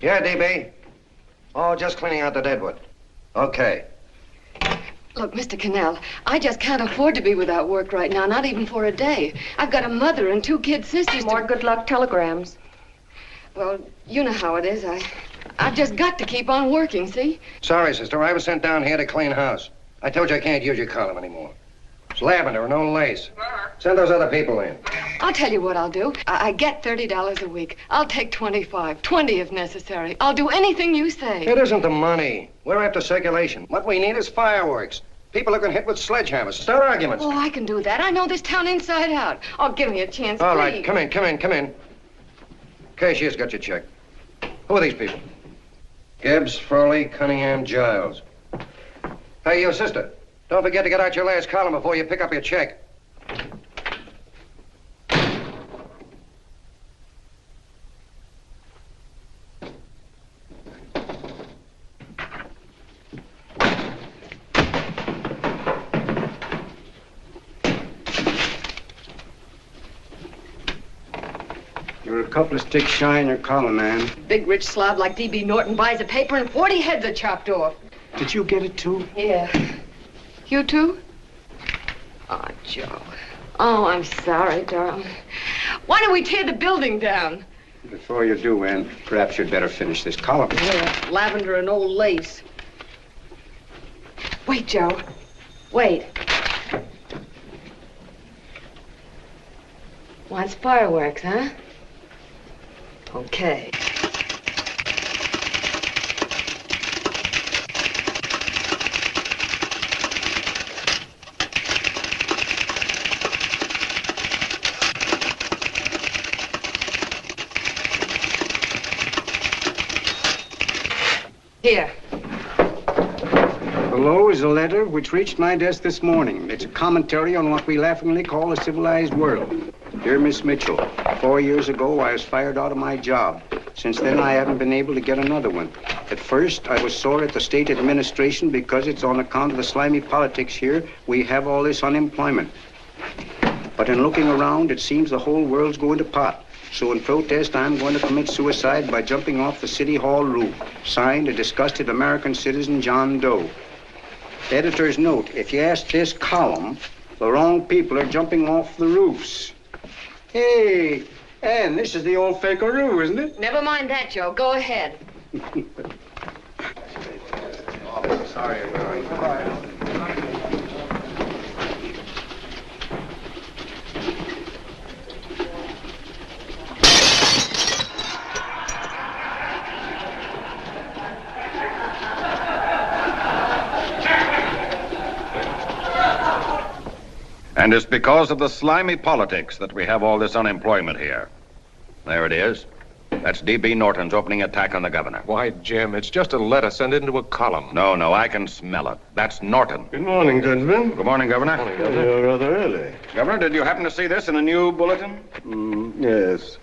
Yeah, DB. Oh, just cleaning out the deadwood. Okay. Look, Mr. Connell, I just can't afford to be without work right now, not even for a day. I've got a mother and 2 kid sisters. More good luck telegrams. Well, you know how it is. I've just got to keep on working, see? Sorry, sister. I was sent down here to clean house. I told you I can't use your column anymore. It's lavender and no lace. Send those other people in. I'll tell you what I'll do. I get $30 a week. I'll take 25, 20 if necessary. I'll do anything you say. It isn't the money. We're after circulation. What we need is fireworks. People who can hit with sledgehammers. Start arguments. Oh, I can do that. I know this town inside out. Oh, give me a chance, All please. right, come in. Cashier's got your check. Who are these people? Gibbs, Frawley, Cunningham, Giles. Hey, you sister. Don't forget to get out your last column before you pick up your check. You're a couple of sticks shy in your column, man. Big rich slob like D.B. Norton buys a paper and 40 heads are chopped off. Did you get it, too? Yeah. You too? Oh, Joe. Oh, I'm sorry, darling. Why don't we tear the building down? Before you do, Ann, perhaps you'd better finish this column. Yeah, lavender and old lace. Wait, Joe. Wait. Wants fireworks, huh? Okay. Here. Below is a letter which reached my desk this morning. It's a commentary on what we laughingly call the civilized world. Dear Miss Mitchell, 4 years ago, I was fired out of my job. Since then, I haven't been able to get another one. At first, I was sore at the state administration because it's on account of the slimy politics here we have all this unemployment. But in looking around, it seems the whole world's going to pot. So in protest, I'm going to commit suicide by jumping off the City Hall roof. Signed, a disgusted American citizen, John Doe. Editor's note, if you ask this column, the wrong people are jumping off the roofs. Hey, Ann, this is the old fakeroo, isn't it? Never mind that, Joe. Go ahead. Oh, sorry. And it's because of the slimy politics that we have all this unemployment here. There it is. That's D.B. Norton's opening attack on the governor. Why, Jim, it's just a letter sent into a column. No, I can smell it. That's Norton. Good morning, gentlemen. Good morning, Governor. Good morning, Governor. You're rather early. Governor, did you happen to see this in a new bulletin? Yes.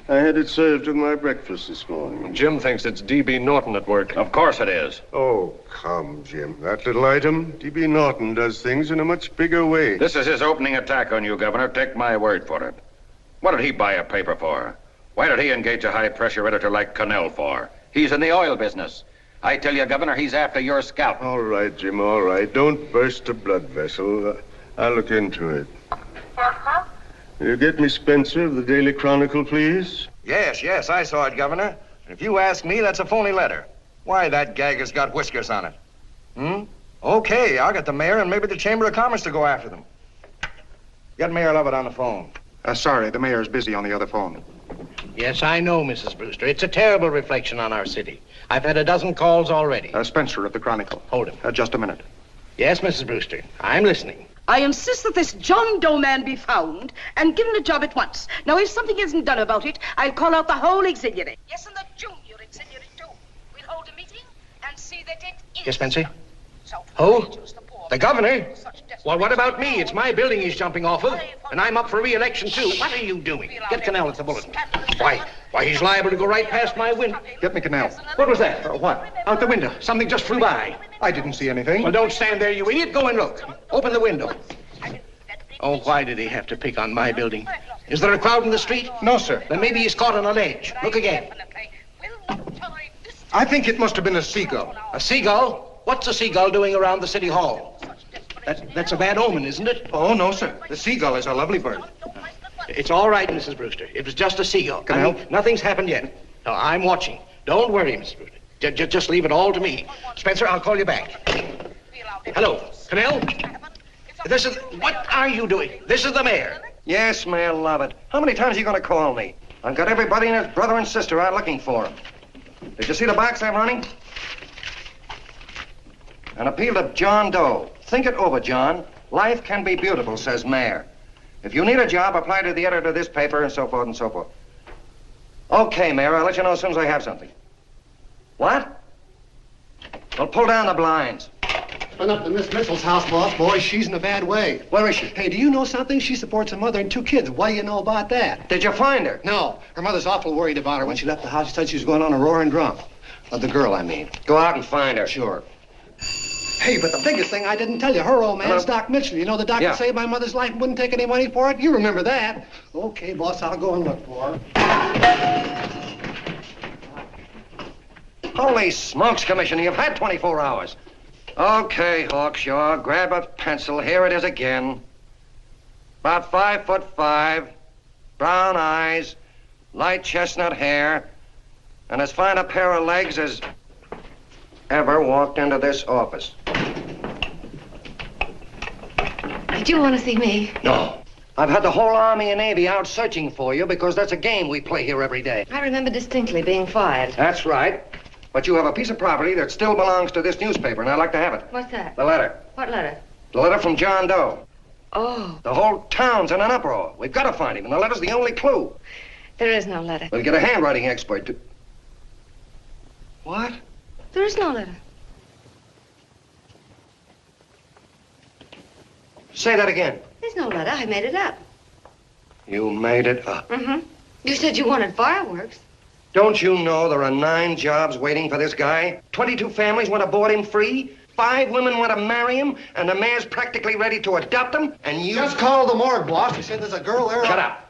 I had it served with my breakfast this morning. Jim thinks it's D.B. Norton at work. Of course it is. Oh, come, Jim. That little item, D.B. Norton does things in a much bigger way. This is his opening attack on you, Governor. Take my word for it. What did he buy a paper for? Why did he engage a high-pressure editor like Connell for? He's in the oil business. I tell you, Governor, he's after your scalp. All right, Jim, all right. Don't burst a blood vessel. I'll look into it. Will you get me Spencer of the Daily Chronicle, please? Yes, I saw it, Governor. If you ask me, that's a phony letter. Why, that gag has got whiskers on it. Okay, I'll get the mayor and maybe the Chamber of Commerce to go after them. Get Mayor Lovett on the phone. Sorry, the mayor's busy on the other phone. Yes, I know, Mrs. Brewster. It's a terrible reflection on our city. I've had a dozen calls already. Spencer of the Chronicle. Hold him. Just a minute. Yes, Mrs. Brewster. I'm listening. I insist that this John Doe man be found and given a job at once. Now, if something isn't done about it, I'll call out the whole auxiliary. Yes, and the junior auxiliary, too. We'll hold a meeting and see that it is. Yes, Spencer? Who? The governor? Well, what about me? It's my building he's jumping off of, and I'm up for re-election, too. What are you doing? Get Connell at the bulletin. Why, he's liable to go right past my window. Get me Connell. What was that? What? Out the window. Something just flew by. I didn't see anything. Well, don't stand there, you idiot. Go and look. Open the window. Oh, why did he have to pick on my building? Is there a crowd in the street? No, sir. Then maybe he's caught on a ledge. Look again. I think it must have been a seagull. A seagull? What's a seagull doing around the city hall? That's a bad omen, isn't it? Oh, no, sir. The seagull is a lovely bird. It's all right, Mrs. Brewster. It was just a seagull. Connell? Nothing's happened yet. No, I'm watching. Don't worry, Mrs. Brewster. Just leave it all to me. Spencer, I'll call you back. Hello, Connell? What are you doing? This is the mayor. Yes, Mayor Lovett. How many times are you going to call me? I've got everybody and his brother and sister out looking for him. Did you see the box I'm running? An appeal to John Doe. Think it over, John. Life can be beautiful, says Mayor. If you need a job, apply to the editor of this paper and so forth and so forth. Okay, Mayor, I'll let you know as soon as I have something. What? Well, pull down the blinds. Went up to Miss Mitchell's house, boss. Boy, she's in a bad way. Where is she? Hey, do you know something? She supports a mother and 2 kids. What do you know about that? Did you find her? No. Her mother's awful worried about her. When she left the house, she said she was going on a roaring drunk. The girl, I mean. Go out and find her. Sure. Hey, but the biggest thing I didn't tell you, her old man's Doc Mitchell. You know the doctor saved my mother's life and wouldn't take any money for it? You remember that. Okay, boss, I'll go and look for her. Holy smokes, Commissioner, you've had 24 hours. Okay, Hawkshaw, grab a pencil. Here it is again. About 5'5", brown eyes, light chestnut hair, and as fine a pair of legs as ever walked into this office. Did you want to see me? No. I've had the whole Army and Navy out searching for you because that's a game we play here every day. I remember distinctly being fired. That's right. But you have a piece of property that still belongs to this newspaper, and I'd like to have it. What's that? The letter. What letter? The letter from John Doe. Oh. The whole town's in an uproar. We've got to find him, and the letter's the only clue. There is no letter. We'll get a handwriting expert to... What? There is no letter. Say that again. There's no letter. I made it up. You made it up. Mm-hmm. You said you wanted fireworks. Don't you know there are 9 jobs waiting for this guy? 22 families want to board him free. 5 women want to marry him, and the mayor's practically ready to adopt him, and you... Just call the morgue, boss. He said there's a girl there. Shut up.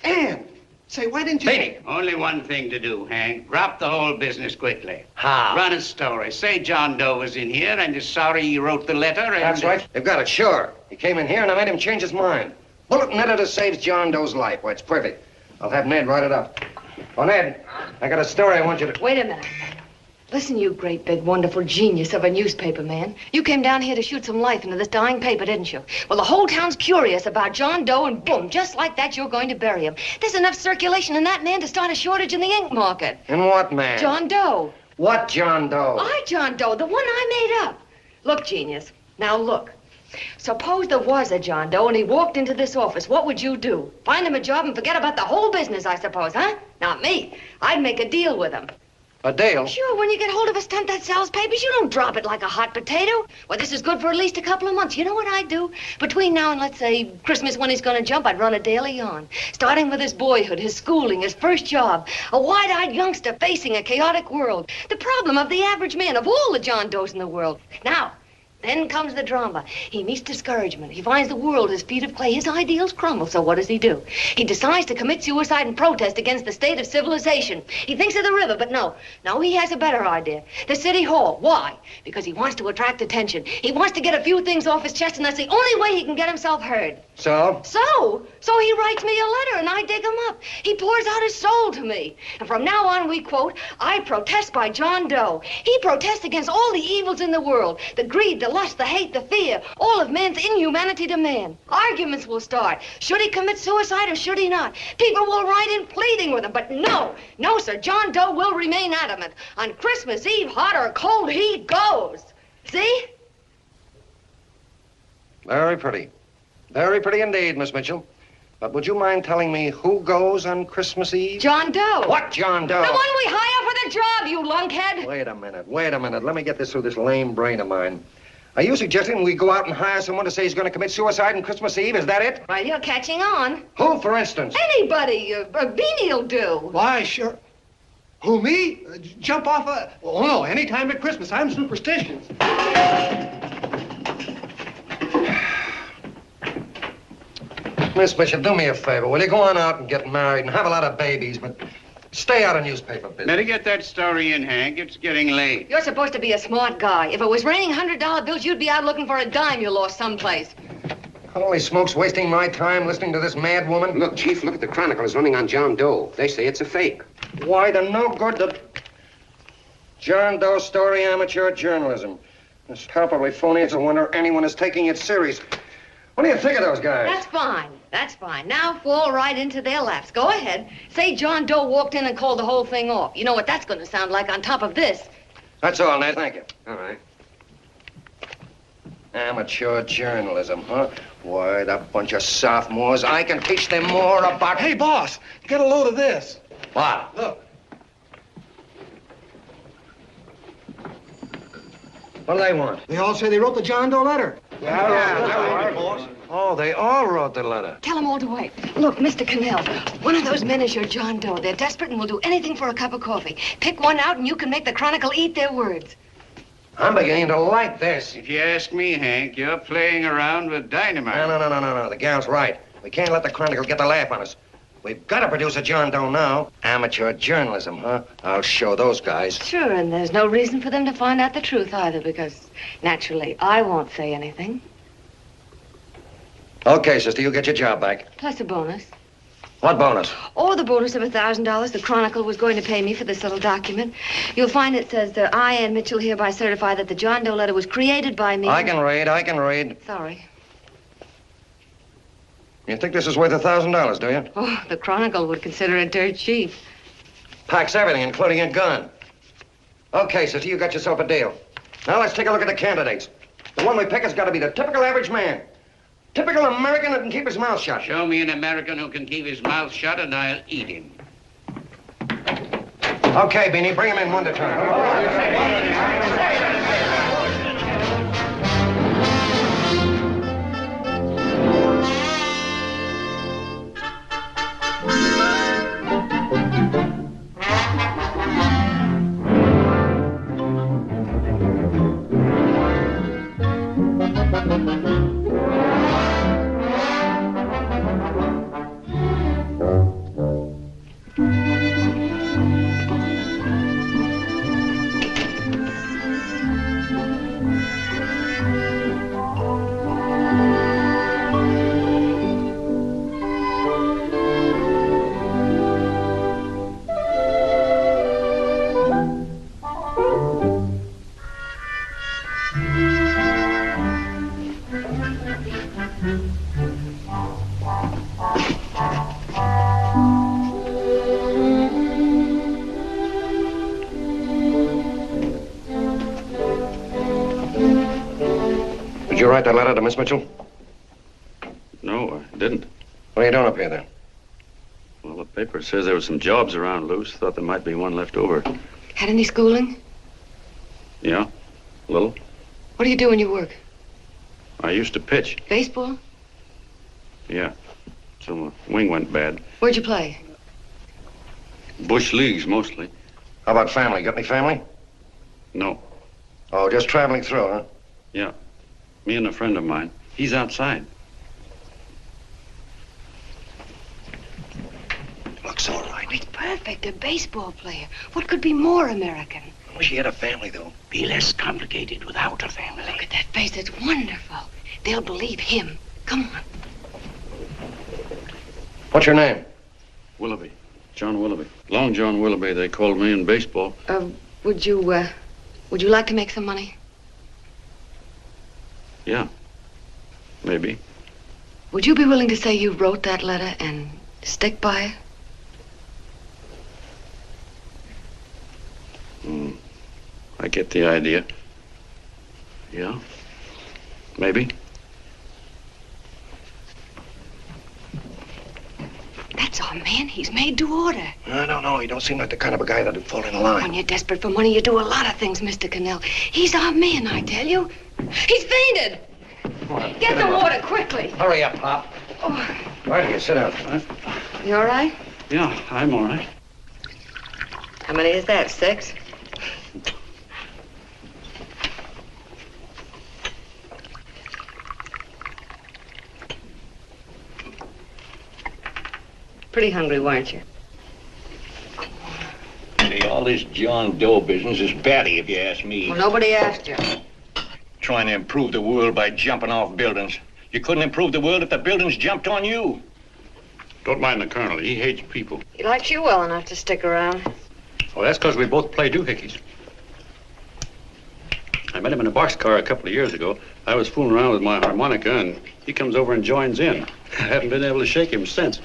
Ann, say, why didn't you... Beatty. Only one thing to do, Hank. Drop the whole business quickly. How? Run a story. Say John Doe was in here and is sorry he wrote the letter and... That's right. They've got it, sure. He came in here, and I made him change his mind. Bulletin editor saves John Doe's life. Why, it's perfect. I'll have Ned write it up. Oh, Ned, I got a story I want you to... Wait a minute. Listen, you great, big, wonderful genius of a newspaper man. You came down here to shoot some life into this dying paper, didn't you? Well, the whole town's curious about John Doe, and boom, just like that, you're going to bury him. There's enough circulation in that man to start a shortage in the ink market. In what man? John Doe. What John Doe? John Doe, the one I made up. Look, genius. Now, look. Suppose there was a John Doe and he walked into this office. What would you do? Find him a job and forget about the whole business, I suppose, huh? Not me. I'd make a deal with him. A deal? Sure, when you get hold of a stunt that sells papers, you don't drop it like a hot potato. Well, this is good for at least a couple of months. You know what I'd do? Between now and, let's say, Christmas when he's going to jump, I'd run a daily on. Starting with his boyhood, his schooling, his first job. A wide-eyed youngster facing a chaotic world. The problem of the average man, of all the John Does in the world. Now, then comes the drama. He meets discouragement. He finds the world his feet of clay. His ideals crumble. So what does he do? He decides to commit suicide and protest against the state of civilization. He thinks of the river, but no. No, he has a better idea. The city hall. Why? Because he wants to attract attention. He wants to get a few things off his chest, and that's the only way he can get himself heard. So? So he writes me a letter, and I dig him up. He pours out his soul to me. And from now on, we quote, I protest by John Doe. He protests against all the evils in the world. The greed, the lust, the hate, the fear. All of man's inhumanity to man. Arguments will start. Should he commit suicide or should he not? People will write in pleading with him. But no, sir. John Doe will remain adamant. On Christmas Eve, hot or cold, he goes. See? Very pretty. Very pretty indeed, Miss Mitchell. But would you mind telling me who goes on Christmas Eve? John Doe. What John Doe? The one we hire for the job, you lunkhead. Wait a minute. Let me get this through this lame brain of mine. Are you suggesting we go out and hire someone to say he's going to commit suicide on Christmas Eve? Is that it? Well, you're catching on. Who, for instance? Anybody. Beanie'll do. Why, sure. Who, me? Jump off a... Oh, no, any time at Christmas. I'm superstitious. Miss Bishop, do me a favor. Will you go on out and get married and have a lot of babies, but Stay out of newspaper business. Better get that story in, Hank. It's getting late. You're supposed to be a smart guy. If it was raining $100 bills, you'd be out looking for a dime you lost someplace. Holy smokes, wasting my time listening to this mad woman. Look, Chief, look at the Chronicle. It's running on John Doe. They say it's a fake. Why the no good the John Doe story amateur journalism. It's palpably phony. It's a wonder anyone is taking it serious. What do you think of those guys? That's fine. That's fine. Now fall right into their laps. Go ahead. Say John Doe walked in and called the whole thing off. You know what that's going to sound like on top of this. That's all, Ned. Thank you. All right. Amateur journalism, huh? Why, that bunch of sophomores, I can teach them more about... Hey, boss, get a load of this. What? Look. What do they want? They all say they wrote the John Doe letter. Boss. Oh, they all wrote the letter. Tell them all to wait. Look, Mr. Connell, one of those men is your John Doe. They're desperate and will do anything for a cup of coffee. Pick one out and you can make the Chronicle eat their words. I'm beginning to like this. If you ask me, Hank, you're playing around with dynamite. No. The gal's right. We can't let the Chronicle get the laugh on us. We've got to produce a John Doe now. Amateur journalism, huh? I'll show those guys. Sure, and there's no reason for them to find out the truth either, because naturally, I won't say anything. Okay, sister, you get your job back. Plus a bonus. What bonus? Oh, the bonus of $1,000 the Chronicle was going to pay me for this little document. You'll find it says that I, Ann Mitchell, hereby certify that the John Doe letter was created by me. I can read. Sorry. You think this is worth $1,000, do you? Oh, the Chronicle would consider it dirt cheap. Packs everything, including a gun. Okay, sister, you got yourself a deal. Now let's take a look at the candidates. The one we pick has got to be the typical average man. Typical American that can keep his mouth shut. Show me an American who can keep his mouth shut and I'll eat him. Okay, Beanie, bring him in one at a time. Did you write that letter to Miss Mitchell? No, I didn't. What are you doing up here, then? Well, the paper says there were some jobs around loose. Thought there might be one left over. Had any schooling? Yeah, a little. What do you do when you work? I used to pitch. Baseball? Yeah. So my wing went bad. Where'd you play? Bush leagues, mostly. How about family? Got any family? No. Oh, just traveling through, huh? Yeah. Me and a friend of mine. He's outside. Looks all right. It's perfect. A baseball player. What could be more American? Wish he had a family, though. Be less complicated without a family. Look at that face. It's wonderful. They'll believe him. Come on. What's your name? Willoughby. John Willoughby. Long John Willoughby, they called me in baseball. Would you like to make some money? Yeah. Maybe. Would you be willing to say you wrote that letter and stick by it? I get the idea. Yeah. Maybe. That's our man. He's made to order. I don't know. He don't seem like the kind of a guy that'd fall in line. When you're desperate for money, you do a lot of things, Mr. Connell. He's our man, I tell you. He's fainted. Come on, Get the water quickly. Hurry up, Pop. Oh. Right here, sit down. You all right? Yeah, I'm all right. How many is that, 6? Pretty hungry, weren't you? Come on, All this John Doe business is batty, if you ask me. Well, nobody asked you. Trying to improve the world by jumping off buildings. You couldn't improve the world if the buildings jumped on you. Don't mind the colonel. He hates people. He likes you well enough to stick around. Well, that's because we both play doohickeys. I met him in a boxcar a couple of years ago. I was fooling around with my harmonica, and he comes over and joins in. I haven't been able to shake him since.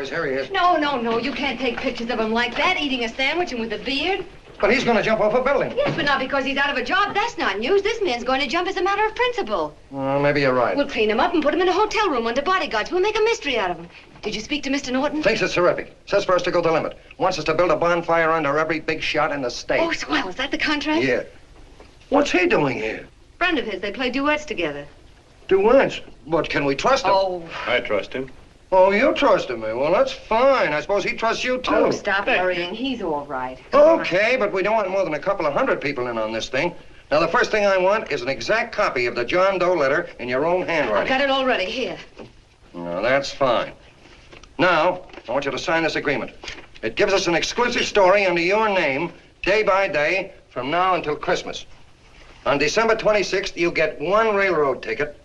Here he is. No, you can't take pictures of him like that, eating a sandwich and with a beard. But he's going to jump off a building. Yes, but not because he's out of a job. That's not news. This man's going to jump as a matter of principle. Well, maybe you're right. We'll clean him up and put him in a hotel room under bodyguards. We'll make a mystery out of him. Did you speak to Mr. Norton? Thinks it's terrific. Says for us to go the limit. Wants us to build a bonfire under every big shot in the state. Oh, swell. Is that the contract? Yeah. What's he doing here? Friend of his. They play duets together. Duets? But can we trust him? Oh. I trust him. Oh, you trusted me. Well, that's fine. I suppose he trusts you, too. Oh, stop worrying. He's all right. Okay, but we don't want more than a couple of hundred people in on this thing. Now, the first thing I want is an exact copy of the John Doe letter in your own handwriting. I've got it already. Here. No, that's fine. Now, I want you to sign this agreement. It gives us an exclusive story under your name, day by day, from now until Christmas. On December 26th, you get one railroad ticket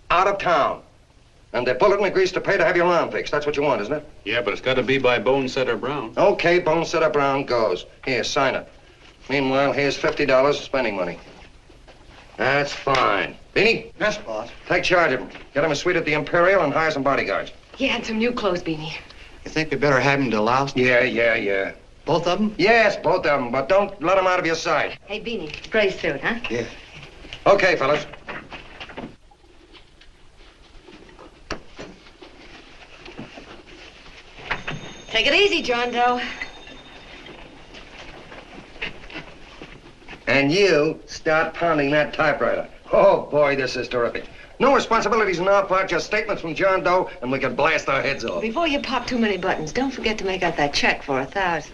out of town. And the bulletin agrees to pay to have your lawn fixed. That's what you want, isn't it? Yeah, but it's got to be by Bonesetter Brown. Okay, Bonesetter Brown goes. Here, sign it. Meanwhile, here's $50 spending money. That's fine. Beanie? Yes, boss. Take charge of him. Get him a suite at the Imperial and hire some bodyguards. Yeah, and some new clothes, Beanie. You think we better have him to Laos? Yeah. Both of them? Yes, both of them, but don't let them out of your sight. Hey, Beanie, gray suit, huh? Yeah. Okay, fellas. Take it easy, John Doe. And you start pounding that typewriter. Oh, boy, this is terrific. No responsibilities on our part, just statements from John Doe, and we can blast our heads off. Before you pop too many buttons, don't forget to make out that check for 1,000.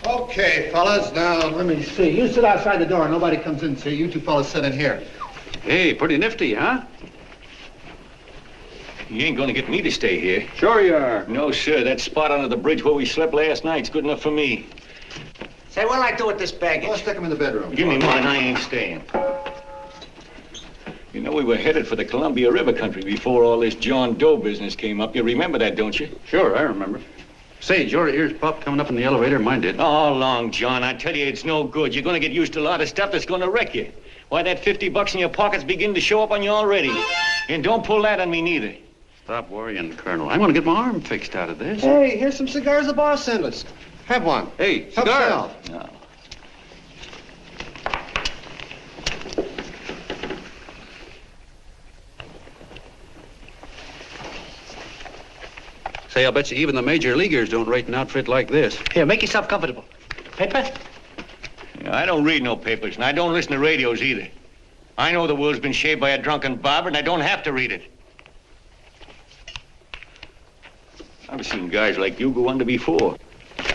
Okay, fellas, now let me see. You sit outside the door. Nobody comes in, see? You two fellas sit in here. Hey, pretty nifty, huh? You ain't gonna get me to stay here. Sure you are. No, sir. That spot under the bridge where we slept last night's good enough for me. Say, what'll I do with this baggage? Go stick him in the bedroom. Give me mine. I ain't staying. You know, we were headed for the Columbia River country before all this John Doe business came up. You remember that, don't you? Sure, I remember. Say, did your ears pop coming up in the elevator? Mine did. All along, John. I tell you, it's no good. You're gonna get used to a lot of stuff that's gonna wreck you. Why, that $50 in your pocket's beginning to show up on you already. And don't pull that on me, neither. Stop worrying, Colonel. I'm going to get my arm fixed out of this. Hey, here's some cigars the boss sent us. Have one. Hey, Help cigar. yourself. No. Say, I'll bet you even the major leaguers don't rate an outfit like this. Here, make yourself comfortable. Paper? I don't read no papers, and I don't listen to radios either. I know the world's been shaped by a drunken barber, and I don't have to read it. I've seen guys like you go under before.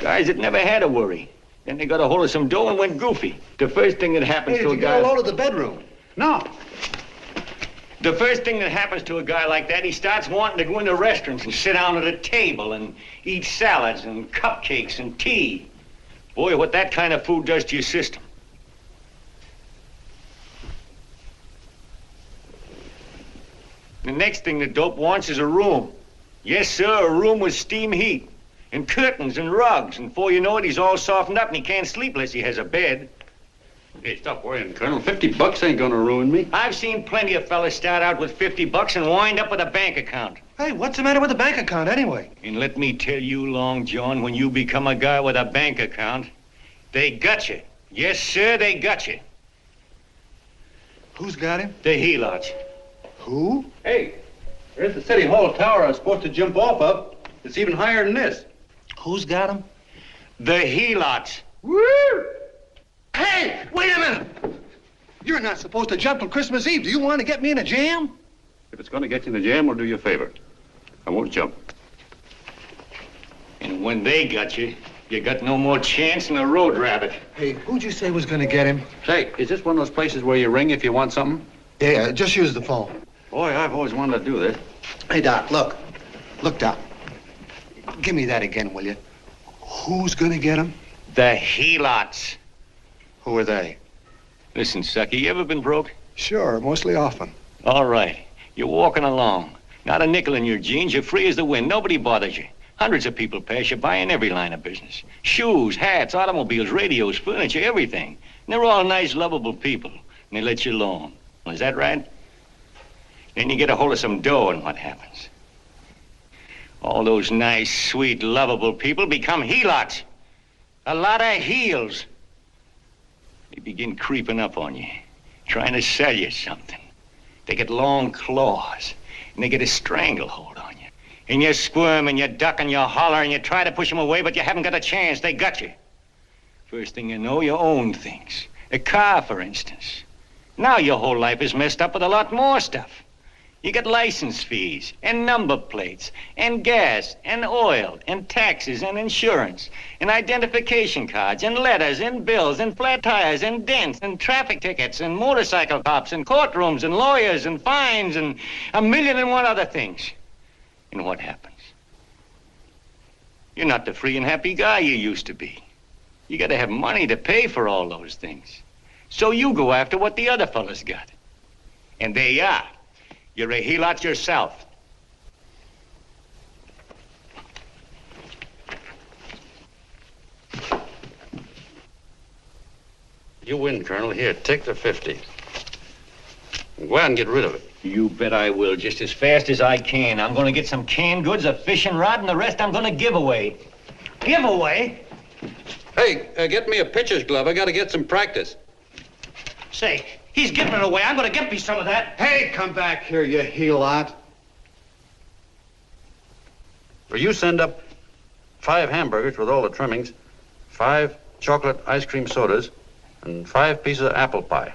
Guys that never had a worry. Then they got a hold of some dough and went goofy. The first thing that happens to a guy... Get a load of the bedroom. No. The first thing that happens to a guy like that, he starts wanting to go into restaurants and sit down at a table and eat salads and cupcakes and tea. Boy, what that kind of food does to your system. The next thing the dope wants is a room. Yes, sir, a room with steam heat, and curtains and rugs, and before you know it, he's all softened up and he can't sleep unless he has a bed. Hey, stop worrying, Colonel. $50 ain't gonna ruin me. I've seen plenty of fellas start out with $50 and wind up with a bank account. Hey, what's the matter with the bank account anyway? And let me tell you, Long John, when you become a guy with a bank account, they got you. Yes, sir, they got you. Who's got him? The helots. Who? Hey, there's the City Hall tower I was supposed to jump off of. It's even higher than this. Who's got him? The helots. Woo! Hey, wait a minute! You're not supposed to jump till Christmas Eve. Do you want to get me in a jam? If it's going to get you in the jam, we'll do you a favor. I won't jump. And when they got you, you got no more chance than a road rabbit. Hey, who'd you say was going to get him? Say, is this one of those places where you ring if you want something? Yeah, just use the phone. Boy, I've always wanted to do this. Hey, Doc, look. Look, Doc. Give me that again, will you? Who's going to get him? The helots. Who are they? Listen, Sucky, you ever been broke? Sure, mostly often. All right. You're walking along. Not a nickel in your jeans. You're free as the wind. Nobody bothers you. Hundreds of people pass you by in every line of business. Shoes, hats, automobiles, radios, furniture, everything. And they're all nice, lovable people. And they let you alone. Well, is that right? Then you get a hold of some dough, and what happens? All those nice, sweet, lovable people become helots. A lot of heels. They begin creeping up on you, trying to sell you something. They get long claws, and they get a stranglehold on you. And you squirm, and you duck, and you holler, and you try to push them away, but you haven't got a chance. They got you. First thing you know, you own things. A car, for instance. Now your whole life is messed up with a lot more stuff. You get license fees, and number plates, and gas, and oil, and taxes, and insurance, and identification cards, and letters, and bills, and flat tires, and dents, and traffic tickets, and motorcycle cops, and courtrooms, and lawyers, and fines, and 1,000,001 other things. And what happens? You're not the free and happy guy you used to be. You gotta have money to pay for all those things. So you go after what the other fellas got. And there you are. You're a helot yourself. You win, Colonel. Here, take the 50. Go out and get rid of it. You bet I will, just as fast as I can. I'm gonna get some canned goods, a fishing rod, and the rest I'm gonna give away. Give away? Hey, get me a pitcher's glove. I gotta get some practice. Say, he's giving it away. I'm gonna get me some of that. Hey, come back here, you helot. Well, you send up 5 hamburgers with all the trimmings, 5 chocolate ice cream sodas, and 5 pieces of apple pie.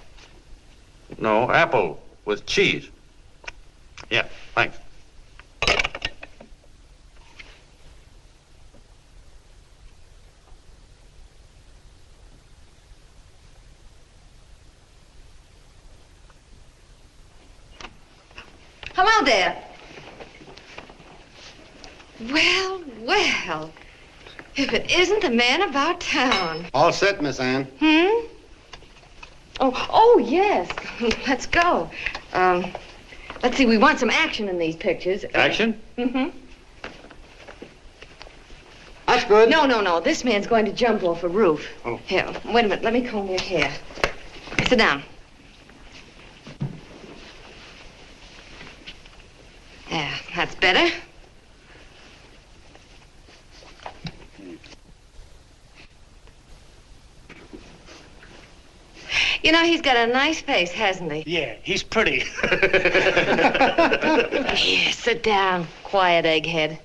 No, apple with cheese. Yeah, thanks. Hello there. Well, well. If it isn't the man about town. All set, Miss Ann. Oh, yes. Let's go. Let's see, we want some action in these pictures. Action? Mm-hmm. That's good. No. This man's going to jump off a roof. Oh. Here, wait a minute. Let me comb your hair. Sit down. Yeah, that's better. You know, he's got a nice face, hasn't he? Yeah, he's pretty. Here, sit down. Quiet, egghead.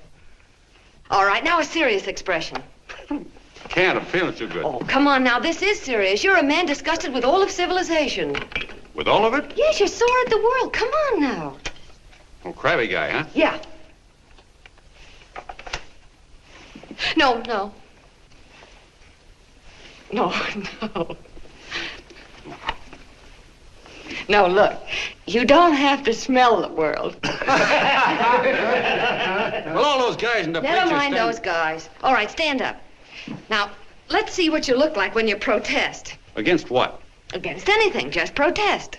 All right, now a serious expression. Can't. I'm feeling too good. Oh, come on now. This is serious. You're a man disgusted with all of civilization. With all of it? Yes, you're sore at the world. Come on now. Oh, crabby guy, huh? Yeah. No. No, look. You don't have to smell the world. Well, all those guys in the picture Never mind those guys. All right, stand up. Now, let's see what you look like when you protest. Against what? Against anything, just protest.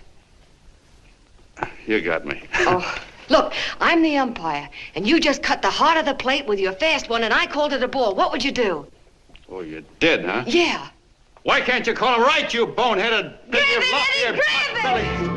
You got me. Oh, look, I'm the umpire, and you just cut the heart of the plate with your fast one, and I called it a ball. What would you do? Oh, you did, huh? Yeah. Why can't you call him right, you boneheaded... Grab it, Eddie, grab it!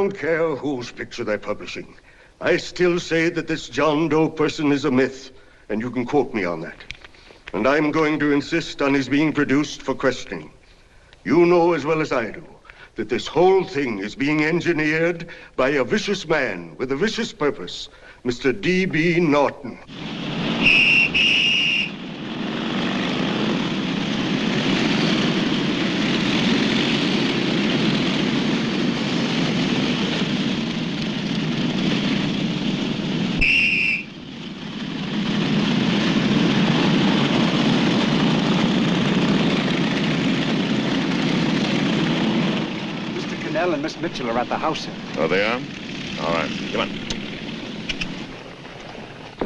don't care whose picture they're publishing. I still say that this John Doe person is a myth, and you can quote me on that. And I'm going to insist on his being produced for questioning. You know as well as I do that this whole thing is being engineered by a vicious man with a vicious purpose, Mr. D.B. Norton. Connell and Miss Mitchell are at the house, sir. Oh, they are? All right. Come on.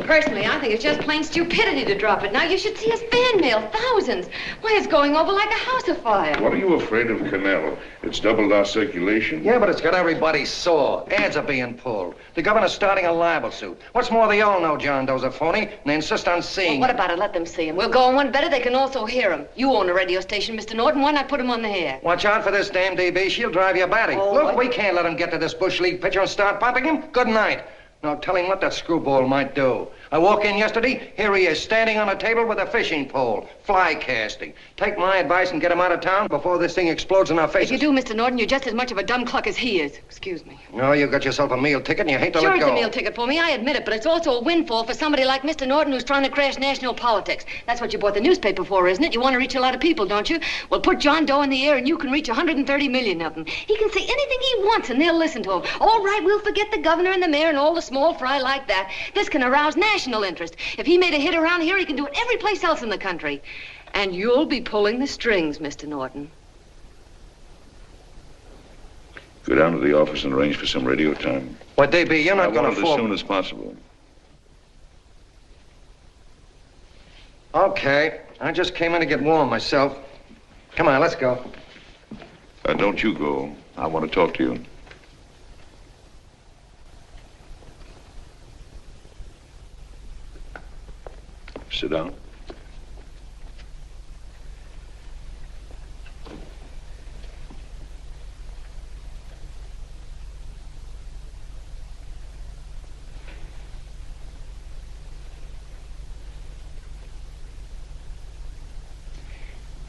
Personally, I think it's just plain stupidity to drop it. Now, you should see his fan mail. Thousands. Why, it's going over like a house afire. What are you afraid of, Connell? It's doubled our circulation. Yeah, but it's got everybody sore. Ads are being pulled. The governor's starting a libel suit. What's more, they all know John Doe's a phony, and they insist on seeing Well, what about it? Let them see him. We'll go on one better. They can also hear him. You own a radio station, Mr. Norton. Why not put him on the air? Watch out for this damn DB. She'll drive you batty. Oh, Look, what? we can't let him get to this Bush League pitcher and start popping him. Good night. Now, tell him what that screwball might do. I walk in yesterday, here he is, standing on a table with a fishing pole, fly casting. Take my advice and get him out of town before this thing explodes in our faces. If you do, Mr. Norton, you're just as much of a dumb cluck as he is. Excuse me. No, you got yourself a meal ticket and you hate to Sure, let it's go. a meal ticket for me, I admit it, but it's also a windfall for somebody like Mr. Norton who's trying to crash national politics. That's what you bought the newspaper for, isn't it? You want to reach a lot of people, don't you? Well, put John Doe in the air and you can reach 130 million of them. He can say anything he wants and they'll listen to him. All right, we'll forget the governor and the mayor and all the small fry like that. This can arouse national interest. If he made a hit around here, he can do it every place else in the country. And you'll be pulling the strings, Mr. Norton. Go down to the office and arrange for some radio time. Why, DB, you're not going I to want it fall. as soon as possible. Okay, I just came in to get warm myself. Come on, let's go. Don't you go. I want to talk to you. Sit down.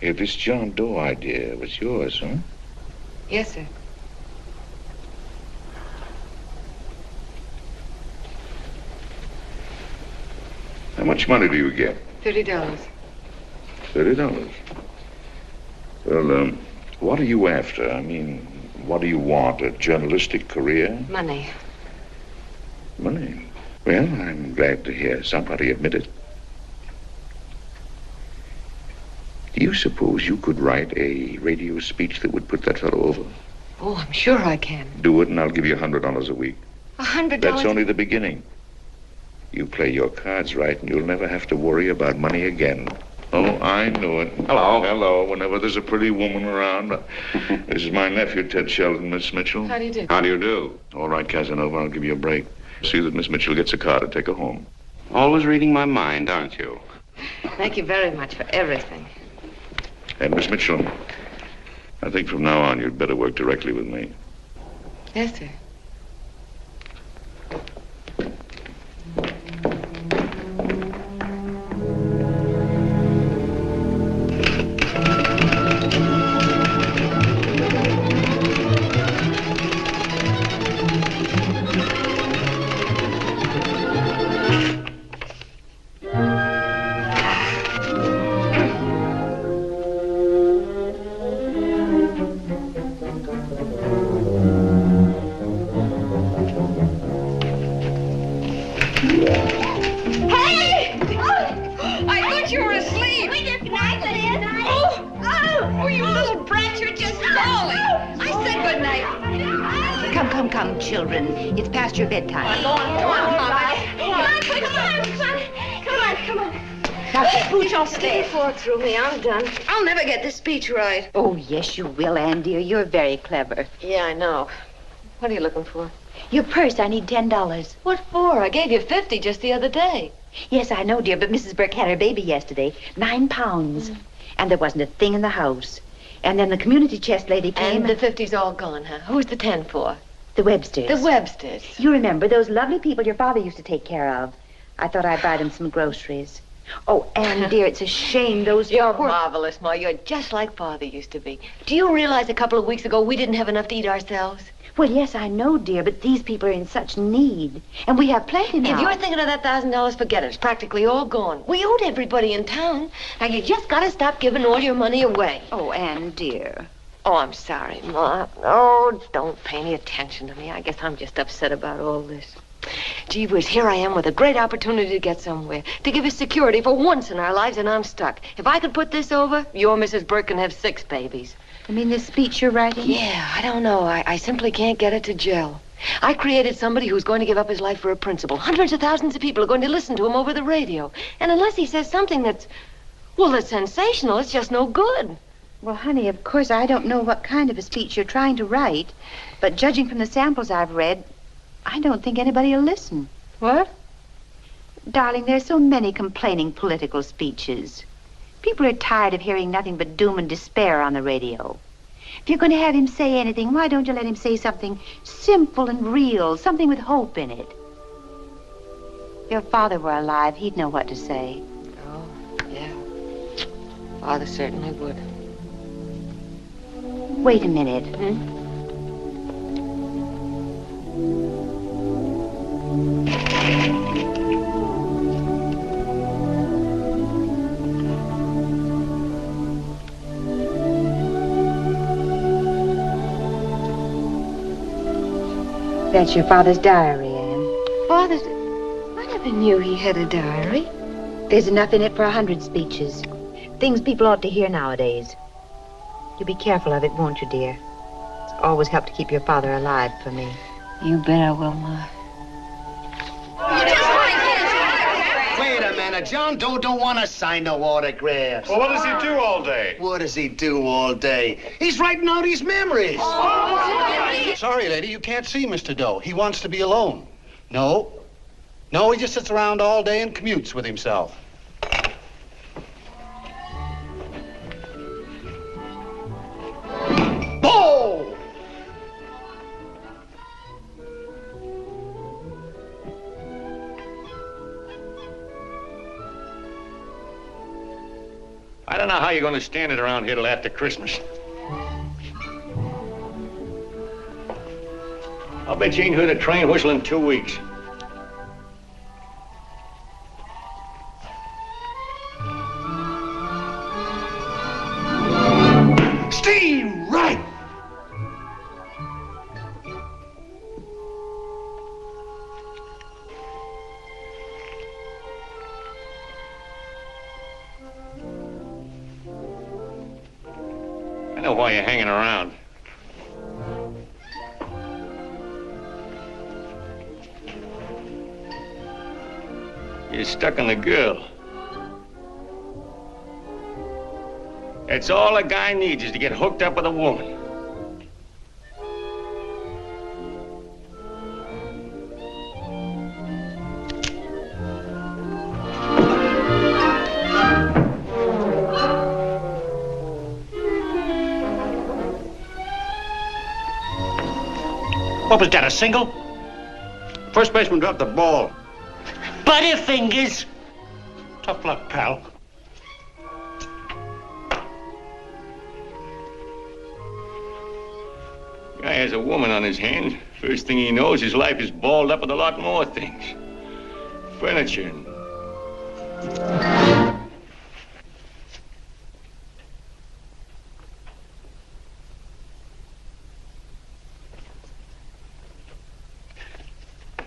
Hey, this John Doe idea was yours, huh? Yes, sir. How much money do you get? $30. $30. Well, what are you after? I mean, what do you want? A journalistic career? Money. Money? Well, I'm glad to hear somebody admit it. Do you suppose you could write a radio speech that would put that fellow over? Oh, I'm sure I can. Do it, and I'll give you $100 a week. $100? That's only the beginning. You play your cards right, and you'll never have to worry about money again. Oh, I know it. Hello. Hello. Whenever there's a pretty woman around. This is my nephew, Ted Sheldon, Miss Mitchell. How do you do? How do you do? All right, Casanova, I'll give you a break. See that Miss Mitchell gets a car to take her home. Always reading my mind, aren't you? Thank you very much for everything. And Miss Mitchell, I think from now on you'd better work directly with me. Yes, sir. Come, children. It's past your bedtime. Come on. Now, pooch off Stay fork through me. I'm done. I'll never get this speech right. Oh, yes, you will, Ann, dear. You're very clever. Yeah, I know. What are you looking for? Your purse, I need $10. What for? I gave you 50 just the other day. Yes, I know, dear, but Mrs. Burke had her baby yesterday. 9 pounds. And there wasn't a thing in the house. And then the community chest lady came. And the 50's all gone, huh? Who's the 10 for? The Websters. The Websters. You remember those lovely people your father used to take care of. I thought I'd buy them some groceries. Oh, Anne, dear, it's a shame those... You're marvelous, Ma. You're just like Father used to be. Do you realize a couple of weeks ago we didn't have enough to eat ourselves? Well, yes, I know, dear, but these people are in such need. And we have plenty now. If you're thinking of that $1,000, forget it. It's practically all gone. We owed everybody in town. Now, you just gotta stop giving all your money away. Oh, Anne, dear. Oh, I'm sorry, Ma. Oh, don't pay any attention to me. I guess I'm just upset about all this. Gee whiz, here I am with a great opportunity to get somewhere, to give us security for once in our lives, and I'm stuck. If I could put this over, your Mrs. Burke can have 6 babies. You mean this speech you're writing? Yeah, I don't know. I simply can't get it to gel. I created somebody who's going to give up his life for a principle. Hundreds of thousands of people are going to listen to him over the radio. And unless he says something that's sensational, it's just no good. Well, honey, of course, I don't know what kind of a speech you're trying to write, but judging from the samples I've read, I don't think anybody will listen. What? Darling, there's so many complaining political speeches. People are tired of hearing nothing but doom and despair on the radio. If you're going to have him say anything, why don't you let him say something simple and real, something with hope in it? If your father were alive, he'd know what to say. Oh, yeah. Father certainly would. Wait a minute. That's your father's diary, Anne. Father's... I never knew he had a diary. There's enough in it for 100 speeches. Things people ought to hear nowadays. You'll be careful of it, won't you, dear? It's always helped to keep your father alive for me. You bet I will, Ma. Wait a minute. John Doe don't want to sign no autographs. Well, what does he do all day? What does he do all day? He's writing out his memories. Sorry, lady, you can't see Mr. Doe. He wants to be alone. No, he just sits around all day and commutes with himself. Boom! I don't know how you're going to stand it around here till after Christmas. I'll bet you ain't heard a train whistle in 2 weeks. Steam right! I know why you're hanging around. You're stuck on the girl. That's all a guy needs, is to get hooked up with a woman. What was that, a single? First baseman dropped the ball. Butterfingers. Tough luck, pal. Guy has a woman on his hands. First thing he knows, his life is balled up with a lot more things. Furniture and...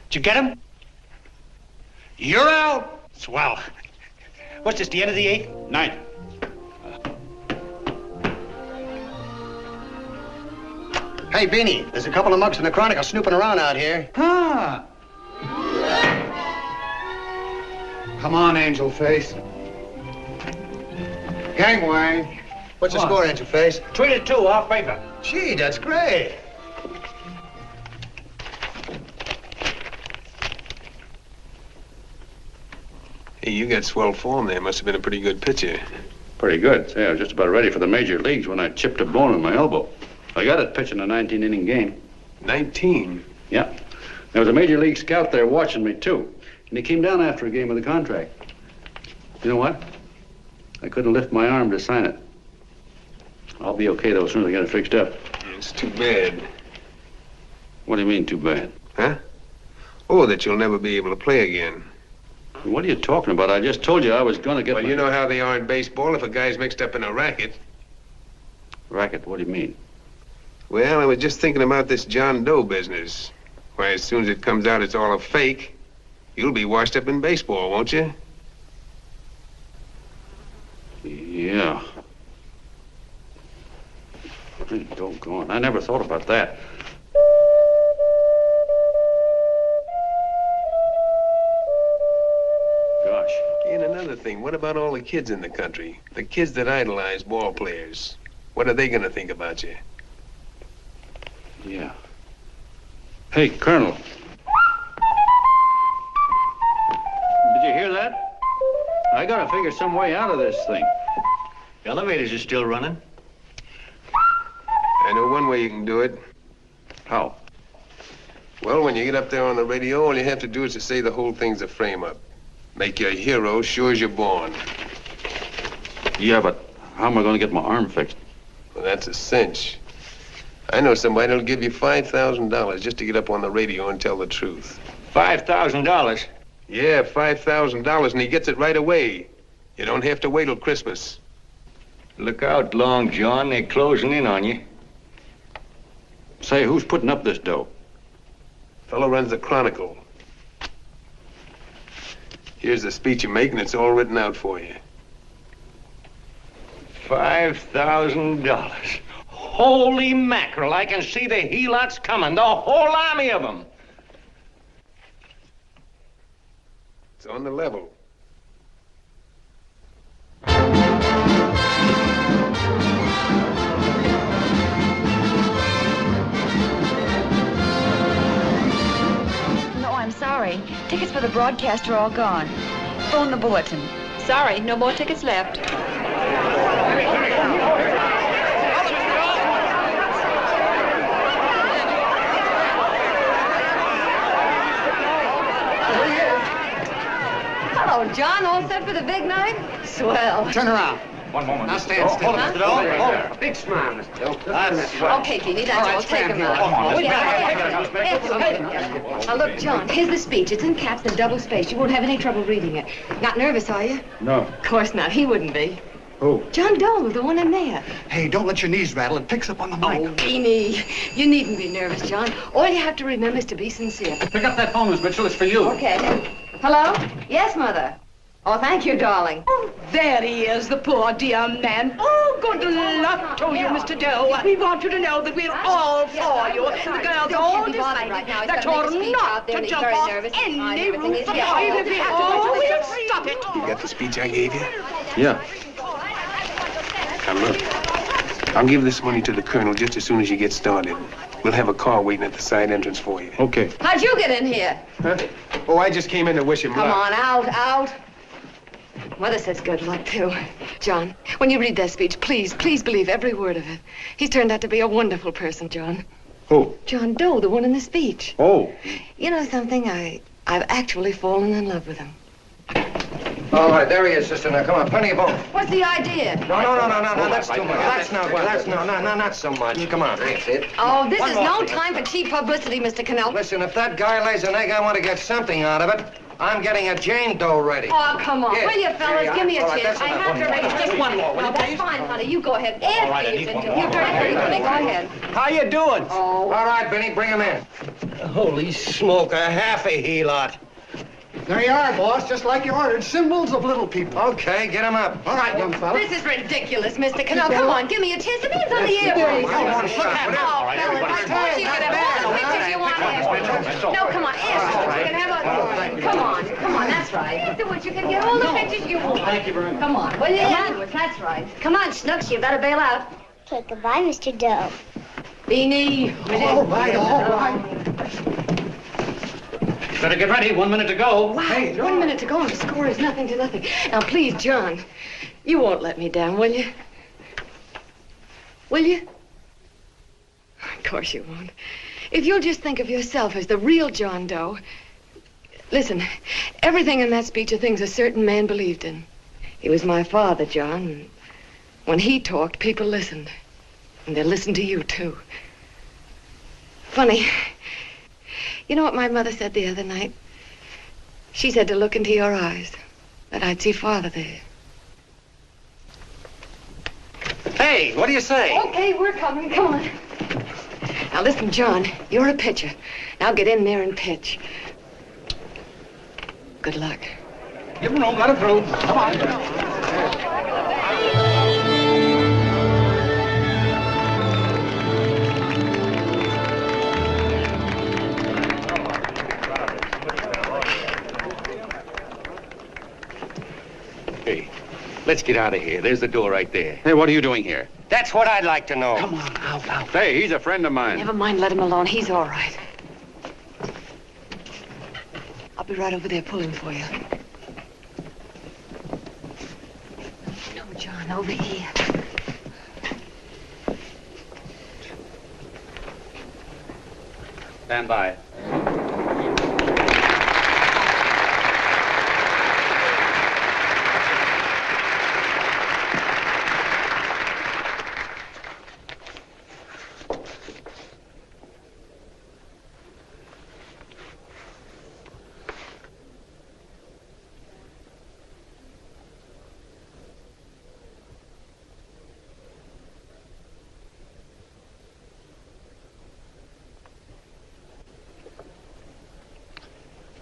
Did you get him? You're out. Swell. What's this, the end of the 8th? 9th. Hey, Beanie, there's a couple of mugs from the Chronicle snooping around out here. Huh. Come on, Angel Face. Gangway. What's the score, Angel Face? 3-2, our favor. Gee, that's great. Hey, you got swell form there. Must have been a pretty good pitcher. Pretty good. Say, I was just about ready for the major leagues when I chipped a bone in my elbow. I got it pitching a 19-inning game. 19? Yeah. There was a major league scout there watching me, too. And he came down after a game with the contract. You know what? I couldn't lift my arm to sign it. I'll be okay, though, as soon as I get it fixed up. It's too bad. What do you mean, too bad? Huh? Oh, that you'll never be able to play again. What are you talking about? I just told you I was going to get Well, you know how they are in baseball if a guy's mixed up in a racket. Racket? What do you mean? Well, I was just thinking about this John Doe business. Why, as soon as it comes out it's all a fake, you'll be washed up in baseball, won't you? Yeah. Hey, doggone. I never thought about that. Gosh. And another thing, what about all the kids in the country? The kids that idolize ball players. What are they gonna think about you? Yeah. Hey, Colonel. Did you hear that? I gotta figure some way out of this thing. The elevators are still running. I know one way you can do it. How? Well, when you get up there on the radio, all you have to do is to say the whole thing's a frame-up. Make you a hero sure as you're born. Yeah, but how am I going to get my arm fixed? Well, that's a cinch. I know somebody that'll give you $5,000 just to get up on the radio and tell the truth. $5,000? Yeah, $5,000, and he gets it right away. You don't have to wait till Christmas. Look out, Long John. They're closing in on you. Say, who's putting up this dough? Fellow runs the Chronicle. Here's the speech you make, and it's all written out for you. $5,000. Holy mackerel, I can see the helots coming, the whole army of them. It's on the level. No, I'm sorry. Tickets for the broadcast are all gone. Phone the bulletin. Sorry, no more tickets left. Hello, John. All set for the big night? Swell. Turn around. One moment. Now stand still. Hold it, Mr. Doe. Hold it. A big smile, Mr. Doe. That's right. Okay, Jeannie, that's All right, all. Take stand him here. out. Come on, let's Now, look, John, here's the speech. It's in caps and double-spaced. You won't have any trouble reading it. Not nervous, are you? No. Of course not. He wouldn't be. Who? John Doe, the one in there. Hey, don't let your knees rattle. It picks up on the mic. Oh, Beanie, you needn't be nervous, John. All you have to remember is to be sincere. Pick up that phone, Miss Mitchell. It's for you. Okay. Hello? Yes, Mother. Oh, thank you, darling. Oh, there he is, the poor dear man. Oh, good luck to you, Mr. Doe. We want you to know that we're all for you. The girls all decided that you're not to jump off any roof at all. Oh, we'll stop it. You got the speech I gave you? Yeah. Now look, I'll give this money to the colonel just as soon as you get started. We'll have a car waiting at the side entrance for you. Okay. How'd you get in here? Huh? Oh, I just came in to wish him Come luck. on, out. Mother says good luck, too. John, when you read that speech, please believe every word of it. He's turned out to be a wonderful person, John. Who? John Doe, the one in the speech. Oh. You know something? I've actually fallen in love with him. All right, there he is, sister. Now, come on, plenty of both. What's the idea? No, that's too much. That's not so much. Come on, that's it. Oh, this is no time for cheap publicity, Mr. Connell. Listen, if that guy lays an egg, I want to get something out of it. I'm getting a Jane Doe ready. Oh, come on. Here. Will you, fellas? Here you Give me a are. All right, chance. that's I enough. have to raise Just one more, will No, you, that's please? fine, honey. You go ahead. All right, I need one more. You're very good. Go ahead. How you doing? Oh. All right, Benny, bring him in. Holy smoke, a half a helot. There you are, boss, just like you ordered. Symbols of little people. Okay, get him up. All right, young fella. This is ridiculous, Mr. Connell. Come on, give me a chance. The man's on the air, please. Come on, shut up. Oh, fellas, I told you could have all the pictures you want. No, come on, ask. You can have a... Come on, that's right. Do what you can get all the pictures you want. Thank you very much. Come on, will you? That's right. Come on, Snooks, you better bail out. Okay, goodbye, Mr. Doe. Beanie. All right. Better get ready. 1 minute to go. Wow, 1 minute to go and the score is nothing to nothing. Now, please, John, you won't let me down, will you? Will you? Of course you won't. If you'll just think of yourself as the real John Doe. Listen, everything in that speech are things a certain man believed in. He was my father, John. And when he talked, people listened. And they listened to you, too. Funny. You know what my mother said the other night? She said to look into your eyes, that I'd see Father there. Hey, what do you say? Okay, we're coming. Come on. Now listen, John, you're a pitcher. Now get in there and pitch. Good luck. Give him room, let him through. Come on. Hey, let's get out of here. There's the door right there. Hey, what are you doing here? That's what I'd like to know. Come on, out. Hey, he's a friend of mine. Never mind, let him alone. He's all right. I'll be right over there pulling for you. No, John, over here. Stand by.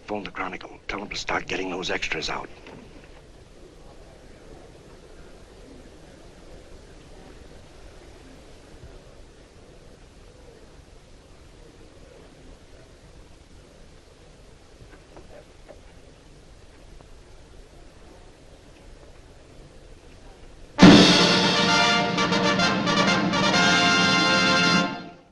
Phone the Chronicle. Tell them to start getting those extras out.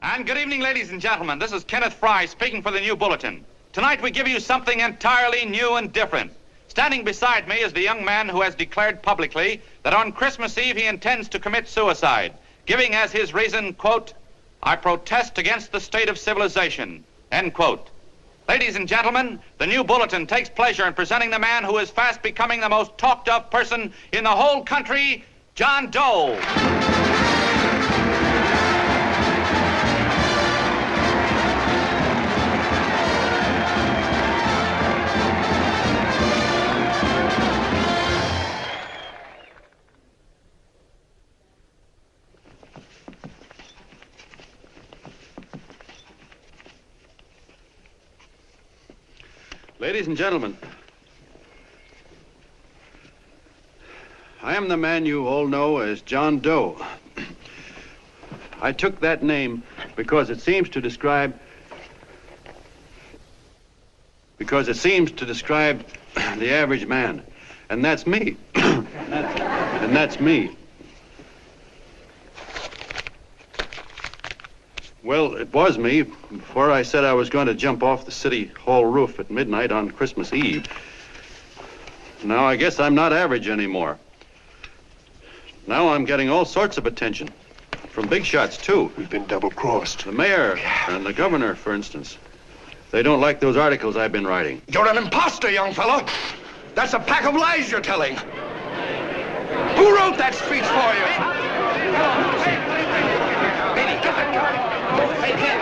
And good evening, ladies and gentlemen. This is Kenneth Fry speaking for the New Bulletin. Tonight we give you something entirely new and different. Standing beside me is the young man who has declared publicly that on Christmas Eve he intends to commit suicide, giving as his reason, quote, "I protest against the state of civilization," end quote. Ladies and gentlemen, the New Bulletin takes pleasure in presenting the man who is fast becoming the most talked of person in the whole country, John Doe. Ladies and gentlemen, I am the man you all know as John Doe. I took that name because it seems to describe the average man. And that's me. And that's me. Well, it was me before I said I was going to jump off the city hall roof at midnight on Christmas Eve. Now I guess I'm not average anymore. Now I'm getting all sorts of attention. From big shots, too. We've been double-crossed. The mayor and the governor, for instance. They don't like those articles I've been writing. You're an imposter, young fella. That's a pack of lies you're telling. Who wrote that speech for you? Baby, get that gun. Hey, kid.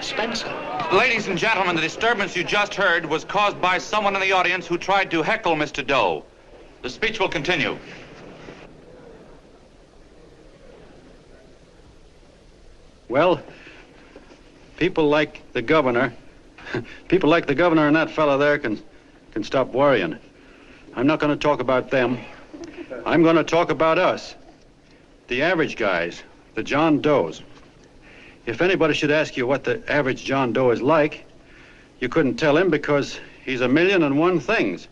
Spencer. Ladies and gentlemen, the disturbance you just heard was caused by someone in the audience who tried to heckle Mr. Doe. The speech will continue. Well, people like the governor and that fella there can stop worrying. I'm not going to talk about them. I'm going to talk about us. The average guys, the John Does. If anybody should ask you what the average John Doe is like, you couldn't tell him because he's a million and one things.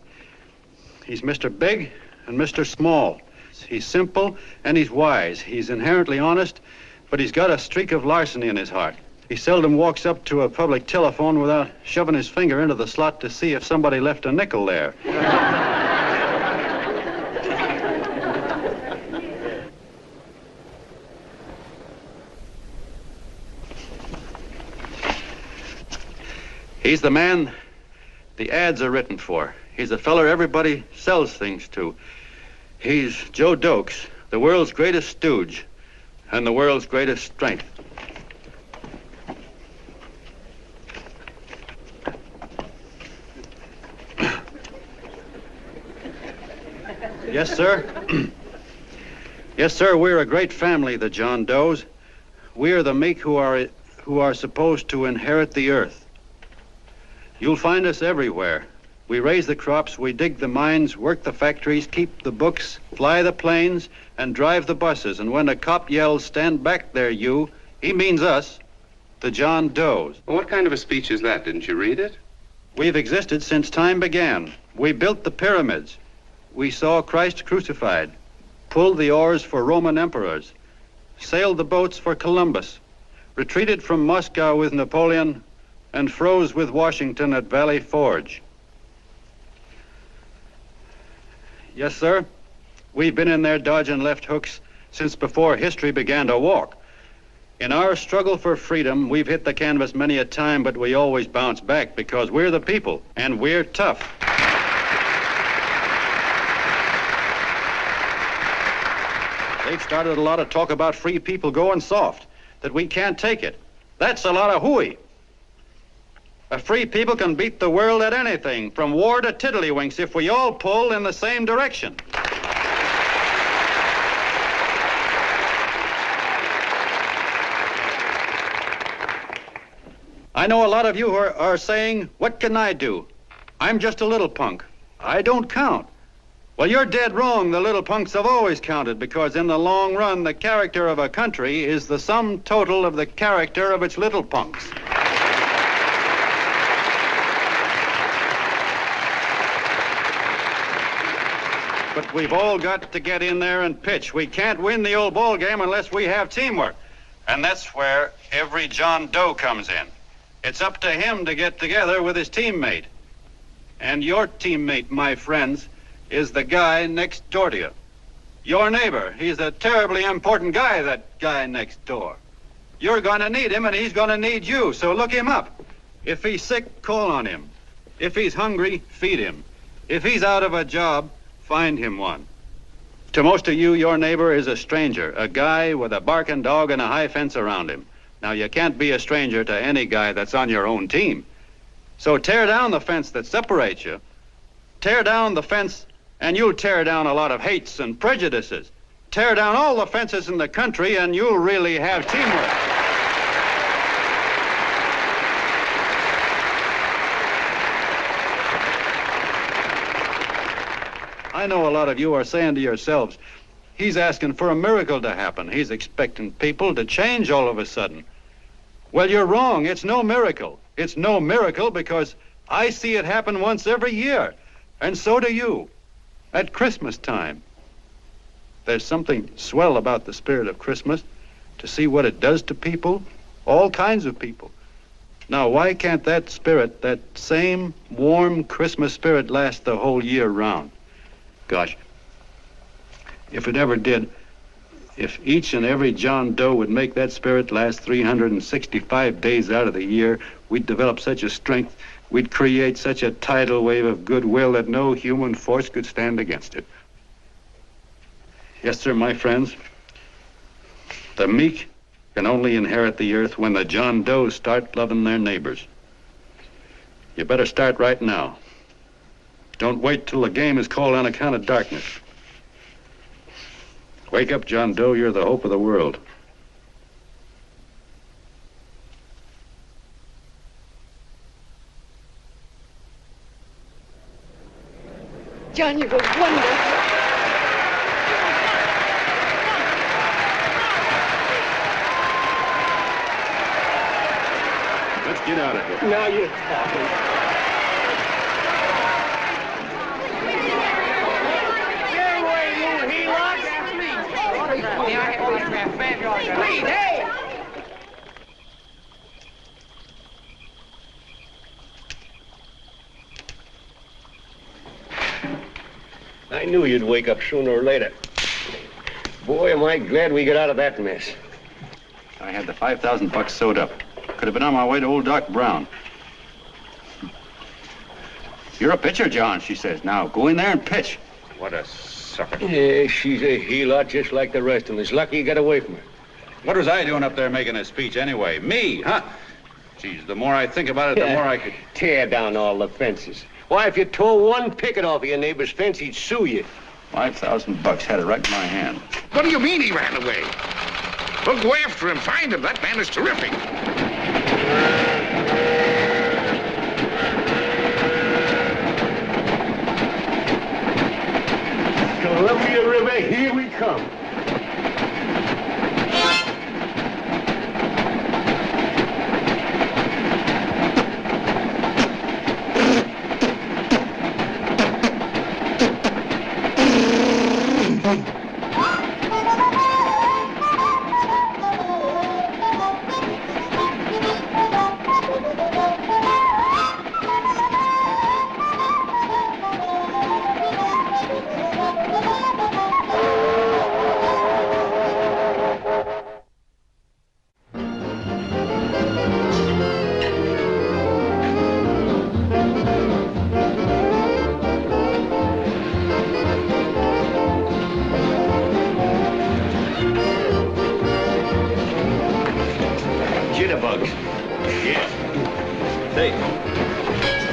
He's Mr. Big and Mr. Small. He's simple and he's wise. He's inherently honest, but he's got a streak of larceny in his heart. He seldom walks up to a public telephone without shoving his finger into the slot to see if somebody left a nickel there. He's the man the ads are written for. He's a feller everybody sells things to. He's Joe Dokes, the world's greatest stooge and the world's greatest strength. Yes, sir. Yes, sir, we're a great family, the John Does. We are the meek who are supposed to inherit the earth. You'll find us everywhere. We raise the crops, we dig the mines, work the factories, keep the books, fly the planes, and drive the buses. And when a cop yells, "Stand back there, you," he means us, the John Does. Well, what kind of a speech is that? Didn't you read it? We've existed since time began. We built the pyramids. We saw Christ crucified, pulled the oars for Roman emperors, sailed the boats for Columbus, retreated from Moscow with Napoleon, and froze with Washington at Valley Forge. Yes, sir. We've been in there dodging left hooks since before history began to walk. In our struggle for freedom, we've hit the canvas many a time, but we always bounce back because we're the people, and we're tough. They've started a lot of talk about free people going soft, that we can't take it. That's a lot of hooey. A free people can beat the world at anything, from war to tiddlywinks, if we all pull in the same direction. I know a lot of you are saying, "What can I do? I'm just a little punk. I don't count." Well, you're dead wrong. The little punks have always counted, because in the long run, the character of a country is the sum total of the character of its little punks. But we've all got to get in there and pitch. We can't win the old ball game unless we have teamwork. And that's where every John Doe comes in. It's up to him to get together with his teammate. And your teammate, my friends, is the guy next door to you. Your neighbor. He's a terribly important guy, that guy next door. You're going to need him, and he's going to need you, so look him up. If he's sick, call on him. If he's hungry, feed him. If he's out of a job, find him one. To most of you, your neighbor is a stranger, a guy with a barking dog and a high fence around him. Now, you can't be a stranger to any guy that's on your own team. So tear down the fence that separates you. Tear down the fence, and you'll tear down a lot of hates and prejudices. Tear down all the fences in the country, and you'll really have teamwork. I know a lot of you are saying to yourselves, "He's asking for a miracle to happen. He's expecting people to change all of a sudden." Well, you're wrong. It's no miracle. It's no miracle because I see it happen once every year, and so do you, at Christmas time. There's something swell about the spirit of Christmas, to see what it does to people, all kinds of people. Now, why can't that spirit, that same warm Christmas spirit, last the whole year round? Gosh, if it ever did, if each and every John Doe would make that spirit last 365 days out of the year, we'd develop such a strength, we'd create such a tidal wave of goodwill that no human force could stand against it. Yes, sir, my friends. The meek can only inherit the earth when the John Does start loving their neighbors. You better start right now. Don't wait till the game is called on account of darkness. Wake up, John Doe. You're the hope of the world. John, you were wonderful. Let's get out of here. Now you're talking. I knew you'd wake up sooner or later. Boy, am I glad we got out of that mess. I had the $5,000 sewed up. Could have been on my way to old Doc Brown. You're a pitcher, John, she says. Now, go in there and pitch. What a sucker. Yeah, she's a heel-out just like the rest of them. It's lucky you got away from her. What was I doing up there making a speech anyway? Me, huh? Geez, the more I think about it, the more I could... Tear down all the fences. Why, if you tore one picket off of your neighbor's fence, he'd sue you. $5,000 had it right in my hand. What do you mean he ran away? Well, go after him, find him. That man is terrific. Columbia River, here we come.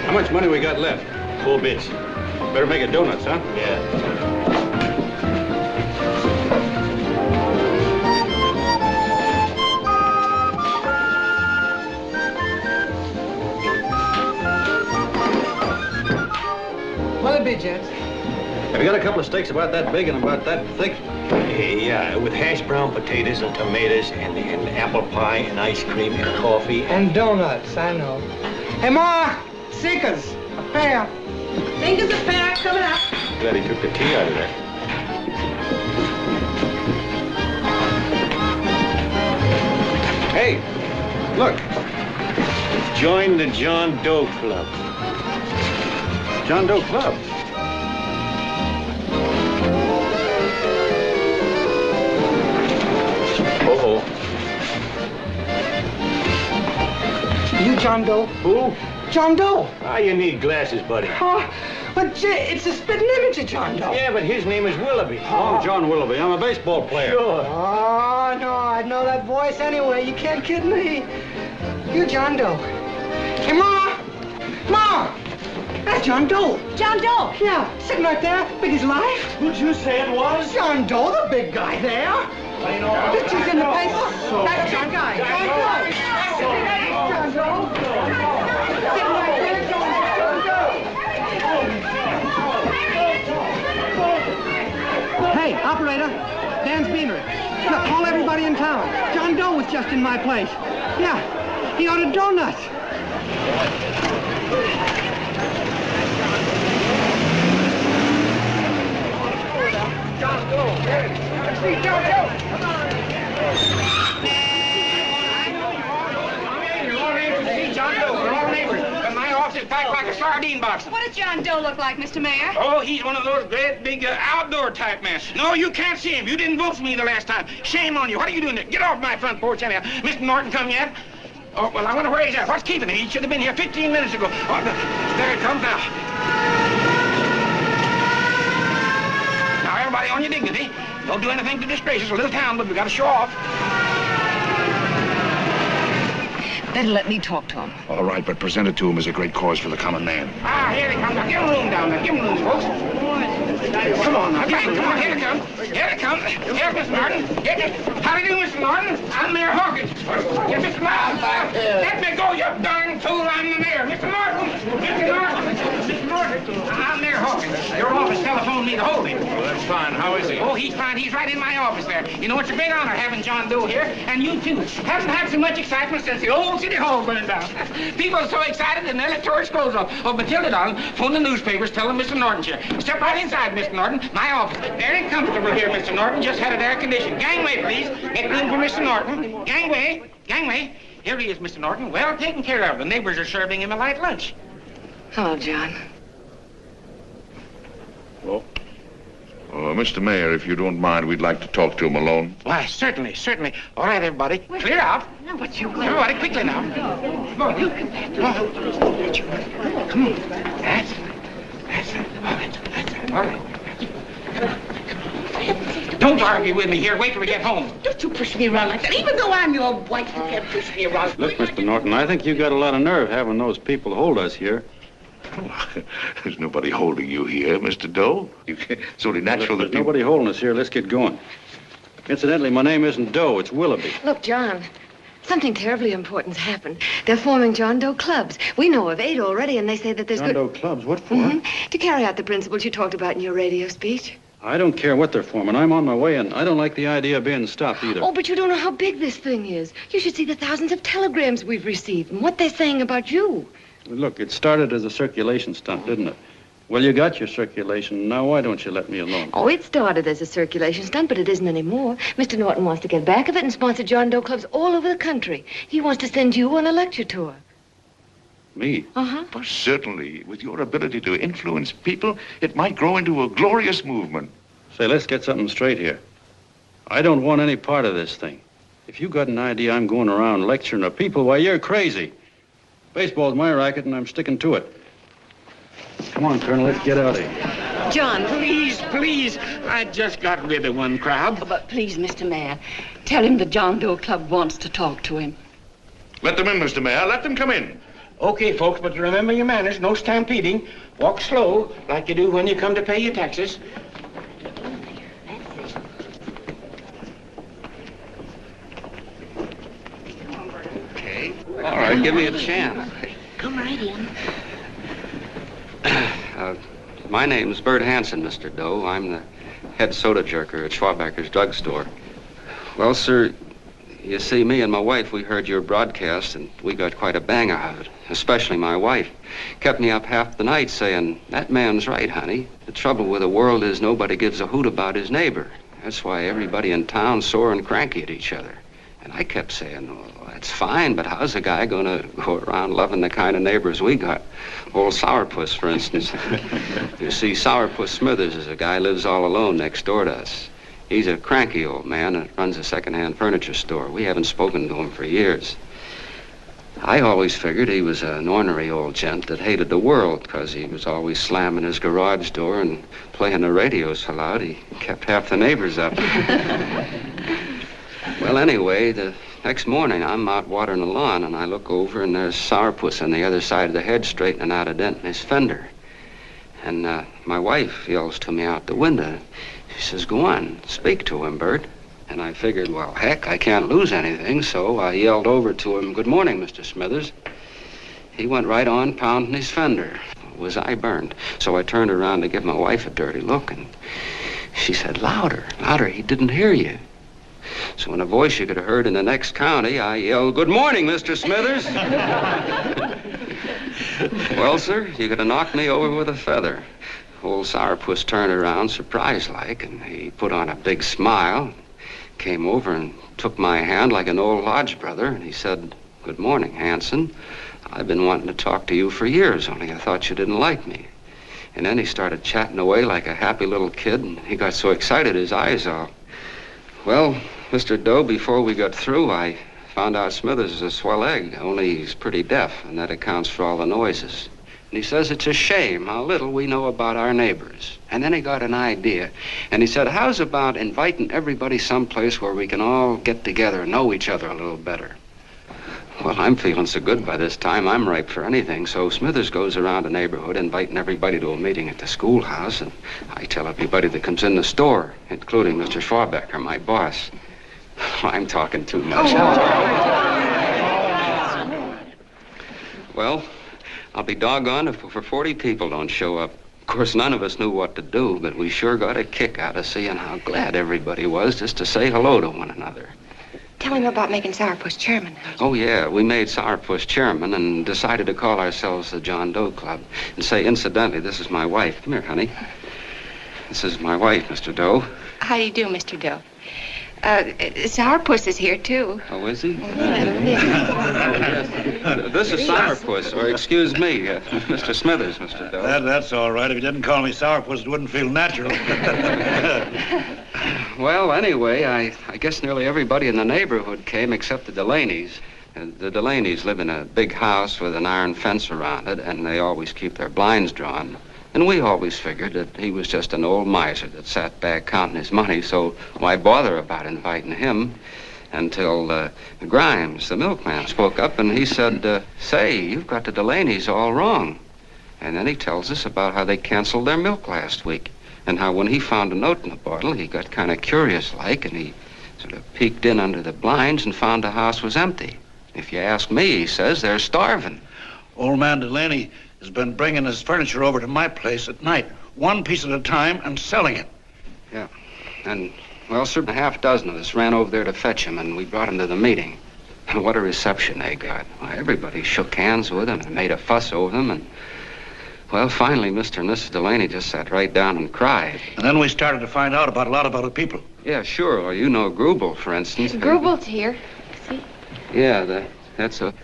How much money we got left? 4 bits. Better make it donuts, huh? Yeah. What'll it be, gents? Have you got a couple of steaks about that big and about that thick? Yeah, with hash brown potatoes and tomatoes and apple pie and ice cream and coffee. And donuts, I know. Hey, Ma! Seekers! A pair. Fingers a pair coming up. Glad he took the tea out of that. Hey, look. Join the John Doe Club. John Doe Club? Uh-oh. You John Doe? Who? John Doe. Ah, you need glasses, buddy. Oh, but gee, it's a spitting image of John Doe. Yeah, but his name is Willoughby. Oh, I'm John Willoughby. I'm a baseball player. Sure. Oh, no, I'd know that voice anyway. You can't kid me. You John Doe. Hey, Ma! Ma! That's John Doe. John Doe? Yeah, sitting right there, big as life. Who'd you say it was? John Doe, the big guy there. I know. Pictures in the paper. That's John Guy. John Doe. John Doe. Sitting right there, John Doe. Hey, operator. Dan's Beanery. Look, call everybody in town. John Doe was just in my place. Yeah, he ordered donuts. John Doe. Let's see John Doe. Come on. John Doe, we're all neighbors. But my office is packed like a sardine box. What does John Doe look like, Mr. Mayor? Oh, he's one of those great big outdoor type men. No, you can't see him. You didn't vote for me the last time. Shame on you. What are you doing there? Get off my front porch anyhow. Mr. Norton come yet? Oh, well, I wonder where he's at. What's keeping him? He should have been here 15 minutes ago. Oh, there he comes now. Now, everybody on your dignity. Don't do anything to disgrace us. A little town, but we got to show off. Better let me talk to him. All right, but present it to him as a great cause for the common man. Ah, here he comes. Now, give him room down there. Give him room, folks. Come on now. Come on. Here he comes. Here he comes. Here's Mr. Norton. How do you do, Mr. Norton? I'm Mayor Hawkins. Yes, Mr. Norton. Let me go, you darn fool. I'm the mayor. Mr. Norton. Mr. Norton. Mr. Norton. I'm Mayor Hawkins. Your office telephoned me to hold him. Well, that's fine. How is he? Oh, he's fine. He's right in my office there. You know, it's a great honor having John Doe here, and you too. Haven't had so much excitement since the old City Hall burned down. People are so excited and nearly tore his clothes off. Oh, Matilda, darling, phone the newspapers, tell them Mr. Norton's here. Step right inside, Mr. Norton. My office. Very comfortable here, Mr. Norton. Just had it air conditioned. Gangway, please. Get room for Mr. Norton. Gangway. Gangway. Here he is, Mr. Norton. Well taken care of. The neighbors are serving him a light lunch. Hello, John. Well, Mr. Mayor, if you don't mind, we'd like to talk to him alone. Why, certainly, certainly. All right, everybody. Clear out. No, but you... Everybody, quickly now. Come on, you. Come on. Come on. That's All right. Don't argue with me here. Wait till we get home. Don't you push me around like that. Even though I'm your wife, you can't push me around. Look, Mr. Norton, I think you got a lot of nerve having those people hold us here. There's nobody holding you here, Mr. Doe. It's only natural There's that people... nobody holding us here. Let's get going. Incidentally, my name isn't Doe, it's Willoughby. Look, John, something terribly important's happened. They're forming John Doe clubs. We know of 8 already, and they say that there's John Doe clubs? What for? To carry out the principles you talked about in your radio speech. I don't care what they're forming. I'm on my way, and I don't like the idea of being stopped either. Oh, but you don't know how big this thing is. You should see the thousands of telegrams we've received and what they're saying about you. Look, it started as a circulation stunt, didn't it? Well, you got your circulation. Now, why don't you let me alone? Oh, it started as a circulation stunt, but it isn't anymore. Mr. Norton wants to get back of it and sponsor John Doe clubs all over the country. He wants to send you on a lecture tour. Me? Uh-huh. Well, certainly, with your ability to influence people, it might grow into a glorious movement. Say, let's get something straight here. I don't want any part of this thing. If you got an idea I'm going around lecturing the people, why, you're crazy. Baseball's my racket, and I'm sticking to it. Come on, Colonel, let's get out of here. John. Please. I just got rid of one crowd. But please, Mr. Mayor, tell him the John Doe Club wants to talk to him. Let them in, Mr. Mayor. Let them come in. Okay, folks, but remember your manners. No stampeding. Walk slow, like you do when you come to pay your taxes. Okay. All right, give me a chance. Come right in. My name's Bert Hansen, Mr. Doe. I'm the head soda jerker at Schwabacker's drugstore. Well, sir, you see, me and my wife, we heard your broadcast, and we got quite a bang out of it, especially my wife. Kept me up half the night saying, that man's right, honey. The trouble with the world is nobody gives a hoot about his neighbor. That's why everybody in town's sore and cranky at each other. And I kept saying, well, that's fine, but how's a guy going to go around loving the kind of neighbors we got? Old Sourpuss, for instance. You see, Sourpuss Smithers is a guy who lives all alone next door to us. He's a cranky old man that runs a second-hand furniture store. We haven't spoken to him for years. I always figured he was an ornery old gent that hated the world because he was always slamming his garage door and playing the radio so loud he kept half the neighbors up. Well, anyway, the next morning, I'm out watering the lawn, and I look over, and there's Sourpuss on the other side of the hedge straightening out a dent in his fender. And my wife yells to me out the window. She says, go on, speak to him, Bert. And I figured, well, heck, I can't lose anything, so I yelled over to him, good morning, Mr. Smithers. He went right on pounding his fender. Was I burned? So I turned around to give my wife a dirty look, and she said, louder, he didn't hear you. So in a voice you could have heard in the next county, I yelled, good morning, Mr. Smithers. Well, sir, you could have knocked me over with a feather. Old Sourpuss turned around, surprised-like, and he put on a big smile, came over and took my hand like an old lodge brother, and he said, good morning, Hanson. I've been wanting to talk to you for years, only I thought you didn't like me. And then he started chatting away like a happy little kid, and he got so excited his eyes all... Well, Mr. Doe, before we got through, I found out Smithers is a swell egg, only he's pretty deaf, and that accounts for all the noises. And he says it's a shame how little we know about our neighbors. And then he got an idea, and he said, how's about inviting everybody someplace where we can all get together and know each other a little better? Well, I'm feeling so good by this time, I'm ripe for anything. So Smithers goes around the neighborhood inviting everybody to a meeting at the schoolhouse, and I tell everybody that comes in the store, including Mr. Schwabacker, my boss. I'm talking too much. Well, I'll be doggone if over 40 people don't show up. Of course, none of us knew what to do, but we sure got a kick out of seeing how glad everybody was just to say hello to one another. Tell him about making Sourpuss chairman. Oh, yeah, we made Sourpuss chairman and decided to call ourselves the John Doe Club. And say, incidentally, this is my wife. Come here, honey. This is my wife, Mr. Doe. How do you do, Mr. Doe? Sourpuss is here, too. Oh, is he? This is Sourpuss, or excuse me, Mr. Smithers, Mr. Doe. That's all right. If you didn't call me Sourpuss, it wouldn't feel natural. Well, anyway, I guess nearly everybody in the neighborhood came except the Delaney's. The Delaney's live in a big house with an iron fence around it, and they always keep their blinds drawn. And we always figured that he was just an old miser that sat back counting his money, so why bother about inviting him? Until Grimes, the milkman, spoke up and he said, say, you've got the Delaney's all wrong. And then he tells us about how they canceled their milk last week and how when he found a note in the bottle, he got kind of curious-like and he sort of peeked in under the blinds and found the house was empty. If you ask me, he says, they're starving. Old man Delaney has been bringing his furniture over to my place at night, one piece at a time, and selling it. Yeah. And, well, sir, a half dozen of us ran over there to fetch him, and we brought him to the meeting. And what a reception they got. Why, everybody shook hands with him and made a fuss over him, and, well, finally, Mr. and Mrs. Delaney just sat right down and cried. And then we started to find out about a lot of other people. Yeah, sure. Well, you know Grubel, for instance. Grubel's here. See? Yeah, that's a... Of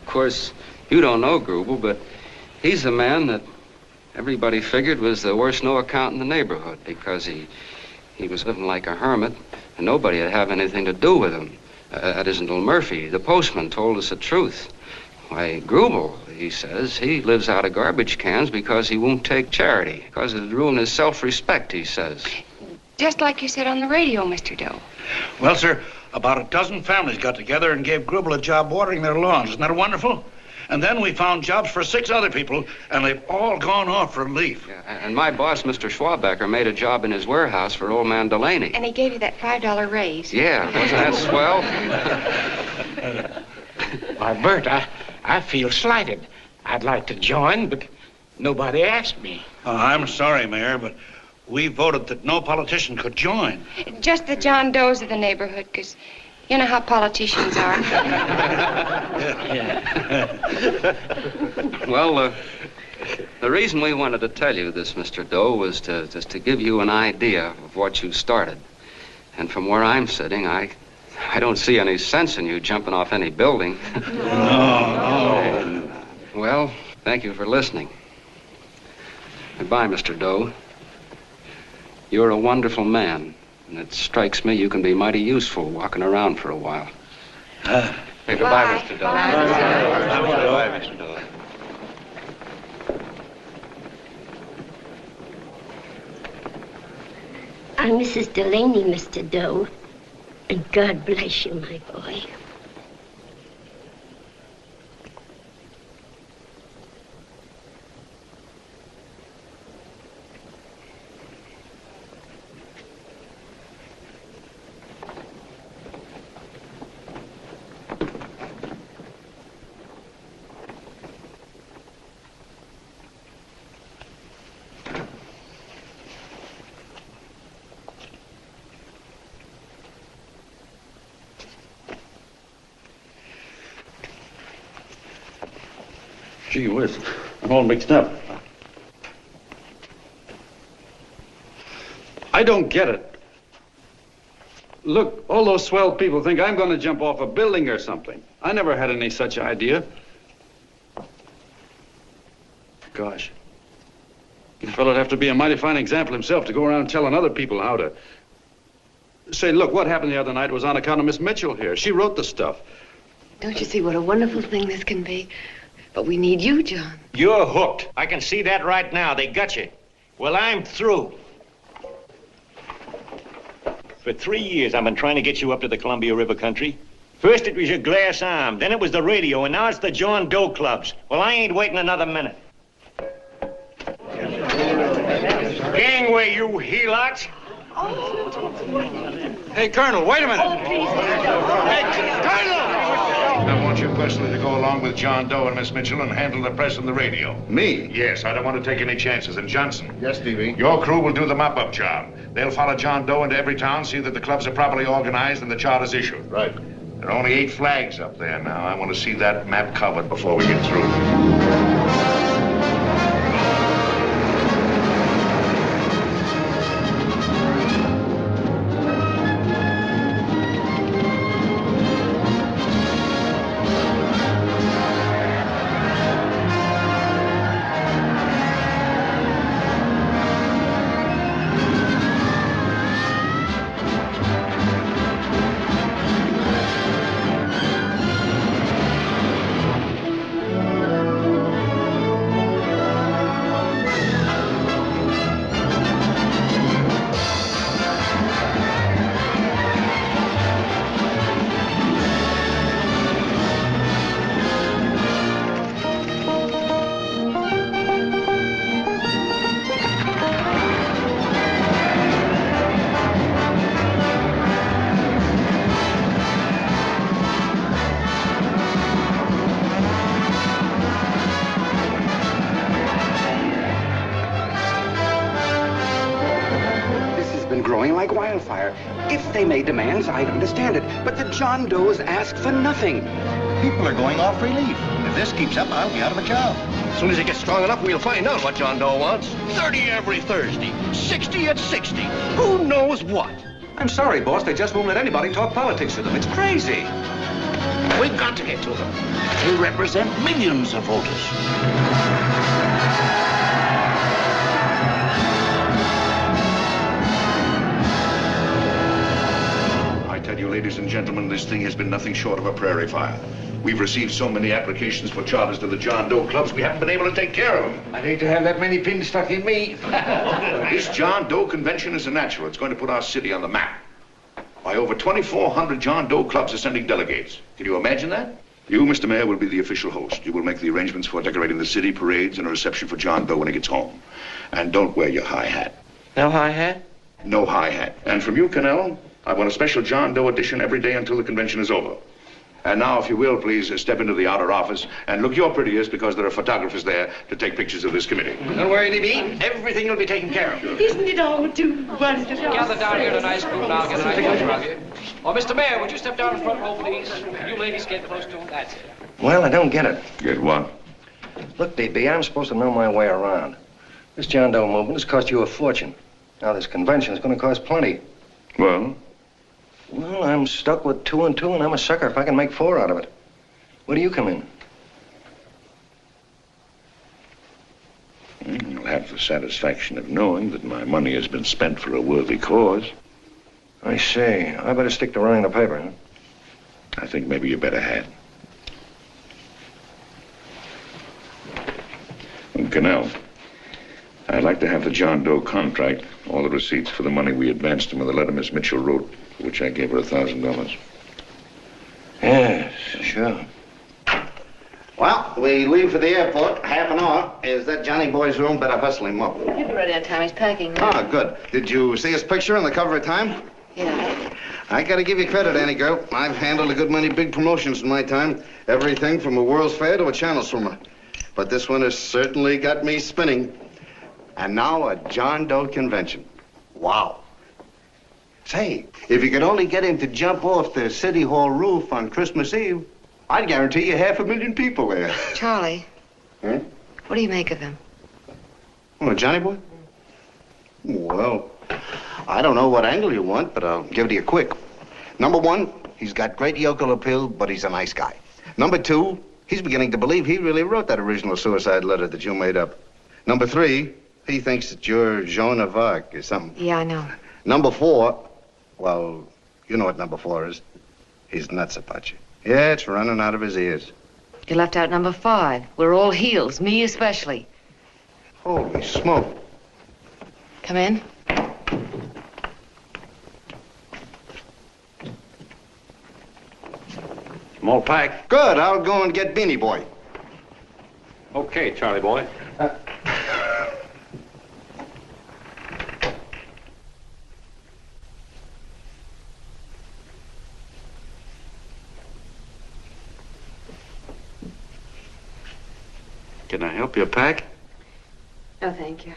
course, you don't know Grubel, but he's the man that everybody figured was the worst no-account in the neighborhood because he was living like a hermit and nobody would have anything to do with him. That isn't Little Murphy. The postman told us the truth. Why, Grubel, he says, he lives out of garbage cans because he won't take charity, because it'd ruin his self-respect, he says. Just like you said on the radio, Mr. Doe. Well, sir, about a dozen families got together and gave Grubel a job watering their lawns. Isn't that wonderful? And then we found jobs for 6 other people, and they've all gone off for leave. Yeah, and my boss, Mr. Schwabecker, made a job in his warehouse for old man Delaney. And he gave you that $5 raise. Yeah, wasn't that swell? Why, Bert, I feel slighted. I'd like to join, but nobody asked me. I'm sorry, Mayor, but we voted that no politician could join. Just the John Does of the neighborhood, because you know how politicians are. Well, the reason we wanted to tell you this, Mr. Doe, was just to give you an idea of what you started. And from where I'm sitting, I don't see any sense in you jumping off any building. No. Well, thank you for listening. Goodbye, Mr. Doe. You're a wonderful man, and it strikes me you can be mighty useful walking around for a while. Goodbye, Mr. Doe. Goodbye, Mr. Doe. I'm Mrs. Delaney, Mr. Doe. And God bless you, my boy. Gee whiz, I'm all mixed up. I don't get it. Look, all those swell people think I'm going to jump off a building or something. I never had any such idea. Gosh. The fellow'd have to be a mighty fine example himself to go around telling other people how to... Say, look, what happened the other night was on account of Miss Mitchell here. She wrote the stuff. Don't you see what a wonderful thing this can be? But we need you, John. You're hooked. I can see that right now. They got you. Well, I'm through. For 3 years, I've been trying to get you up to the Columbia River country. First, it was your glass arm. Then it was the radio. And now it's the John Doe clubs. Well, I ain't waiting another minute. Gangway, you helots. Hey, Colonel, wait a minute. Oh, please. Hey, Colonel! I want you personally to go along with John Doe and Miss Mitchell and handle the press and the radio. Me? Yes, I don't want to take any chances. And Johnson. Yes, Stevie? Your crew will do the mop-up job. They'll follow John Doe into every town, see that the clubs are properly organized and the charters issued. Right. There are only 8 flags up there now. I want to see that map covered before we get through. fire. If they made demands, I'd understand it. But the John Does ask for nothing. People are going off relief. If this keeps up, I'll be out of a job. As soon as it gets strong enough, we'll find out what John Doe wants. 30 every Thursday, 60 at 60. Who knows what? I'm sorry, boss. They just won't let anybody talk politics to them. It's crazy. We've got to get to them. They represent millions of voters. I tell you, ladies and gentlemen, this thing has been nothing short of a prairie fire. We've received so many applications for charters to the John Doe clubs, we haven't been able to take care of them. I'd hate to have that many pins stuck in me. This John Doe convention is a natural. It's going to put our city on the map. Why, over 2,400 John Doe clubs are sending delegates. Can you imagine that? You, Mr. Mayor, will be the official host. You will make the arrangements for decorating the city, parades, and a reception for John Doe when he gets home. And don't wear your high hat. No high hat? No high hat. And from you, Connell, I want a special John Doe edition every day until the convention is over. And now, if you will, please step into the outer office and look your prettiest because there are photographers there to take pictures of this committee. Don't worry, Libby. Everything will be taken care of. Isn't it all too wonderful? Gather down here in a nice group and I'll get a nice picture of you. Oh, Mr. Mayor, would you step down in front row, please? You ladies get close to him. That's it. Well, I don't get it. Get what? Look, DB, I'm supposed to know my way around. This John Doe movement has cost you a fortune. Now, this convention is going to cost plenty. Well? Well, I'm stuck with 2 and 2, and I'm a sucker if I can make 4 out of it. Where do you come in? You'll have the satisfaction of knowing that my money has been spent for a worthy cause. I see. I better stick to running the paper, huh? I think maybe you better had. And Connell, I'd like to have the John Doe contract, all the receipts for the money we advanced him with the letter Miss Mitchell wrote, for which I gave her $1,000. Yes, sure. Well, we leave for the airport. Half an hour. Is that Johnny boy's room? Better hustle him up. He'll be ready on time. He's packing. Ah, good. Did you see his picture on the cover of Time? Yeah. I gotta give you credit, Annie girl. I've handled a good many big promotions in my time. Everything from a World's Fair to a channel swimmer. But this one has certainly got me spinning. And now a John Doe convention. Wow. Say, if you could only get him to jump off the City Hall roof on Christmas Eve, I'd guarantee you 500,000 people there. Charlie. Huh? What do you make of him? Oh, Johnny boy? Well, I don't know what angle you want, but I'll give it to you quick. Number 1, he's got great yokel appeal, but he's a nice guy. Number 2, he's beginning to believe he really wrote that original suicide letter that you made up. Number 3, he thinks that you're Joan of Arc or something. Yeah, I know. Number 4, well, you know what number 4 is. He's nuts about you. Yeah, it's running out of his ears. You left out number 5. We're all heels, me especially. Holy smoke. Come in. I'm all packed. Good. I'll go and get Beanie Boy. Okay, Charlie boy. Can I help you pack? Oh, thank you.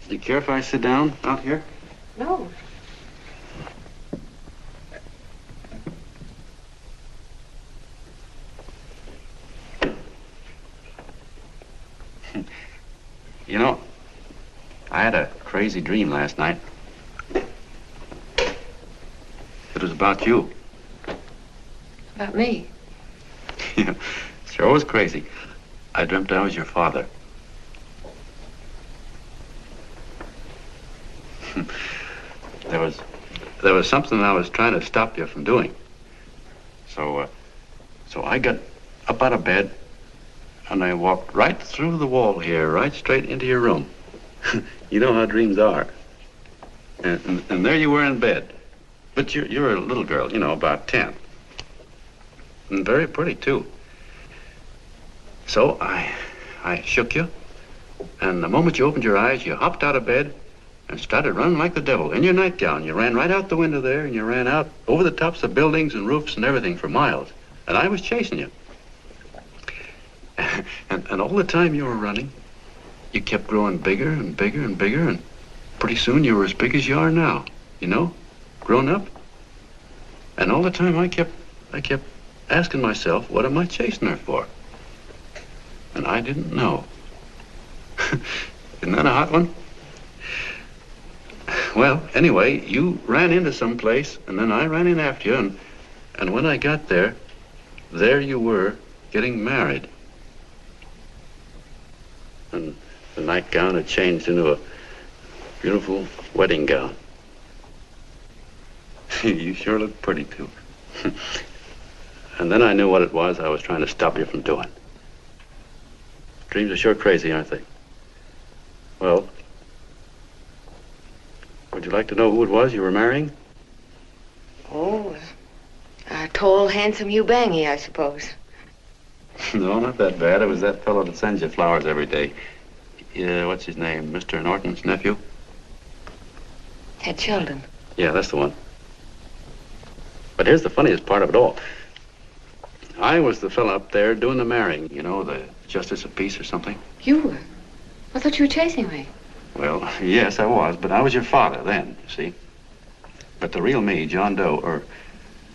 Do you care if I sit down out here? No. You know, I had a crazy dream last night. It was about you. About me? Yeah, sure was crazy. I dreamt I was your father. There was something I was trying to stop you from doing. So I got up out of bed and I walked right through the wall here, right straight into your room. You know how dreams are. And there you were in bed. But you're a little girl, you know, about 10. And very pretty, too. So I shook you, and the moment you opened your eyes, you hopped out of bed and started running like the devil in your nightgown. You ran right out the window there, and you ran out over the tops of buildings and roofs and everything for miles. And I was chasing you. And all the time you were running, you kept growing bigger and bigger and bigger, and pretty soon you were as big as you are now, you know, grown up. And all the time I kept asking myself, what am I chasing her for? And I didn't know. Isn't that a hot one? Well, anyway, you ran into some place, and then I ran in after you, and when I got there you were getting married. And the nightgown had changed into a beautiful wedding gown. You sure look pretty, too. And then I knew what it was I was trying to stop you from doing. Dreams are sure crazy, aren't they? Well, would you like to know who it was you were marrying? Oh, a tall, handsome Ubangi, I suppose. No, not that bad. It was that fellow that sends you flowers every day. What's his name? Mr. Norton's nephew? Ted Sheldon. Yeah, that's the one. But here's the funniest part of it all. I was the fella up there doing the marrying, you know, the justice of peace or something. You were? I thought you were chasing me. Well, yes, I was, but I was your father then, you see. But the real me, John Doe, or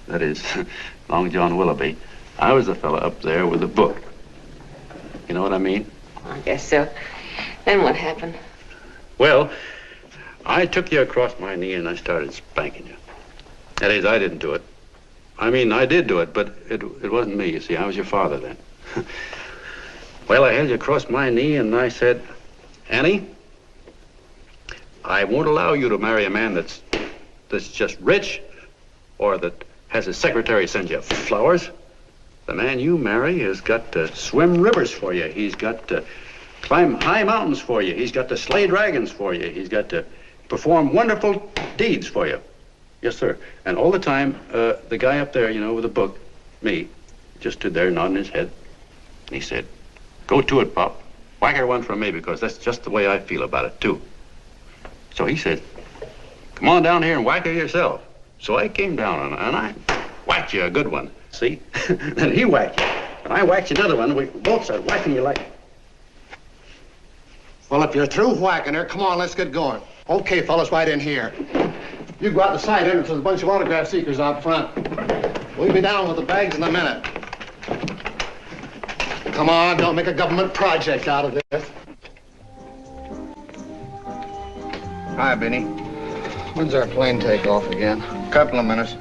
that is, Long John Willoughby, I was the fella up there with the book. You know what I mean? I guess so. Then what happened? Well, I took you across my knee and I started spanking you. That is, I didn't do it. I mean, I did do it, but it wasn't me, you see. I was your father then. Well, I held you across my knee and I said, Annie, I won't allow you to marry a man that's just rich or that has his secretary send you flowers. The man you marry has got to swim rivers for you. He's got to climb high mountains for you. He's got to slay dragons for you. He's got to perform wonderful deeds for you. Yes, sir. And all the time, the guy up there, you know, with the book, me, just stood there nodding his head. And he said, go to it, Pop. Whack her one from me, because that's just the way I feel about it, too. So he said, come on down here and whack her yourself. So I came down and I whacked you a good one, see? Then he whacked you, and I whacked you another one. We both started whacking you like... Well, if you're through whacking her, come on, let's get going. Okay, fellas, right in here. You go out the side entrance, there's a bunch of autograph seekers out front. We'll be down with the bags in a minute. Come on, don't make a government project out of this. Hi, Benny. When's our plane take off again? Couple of minutes.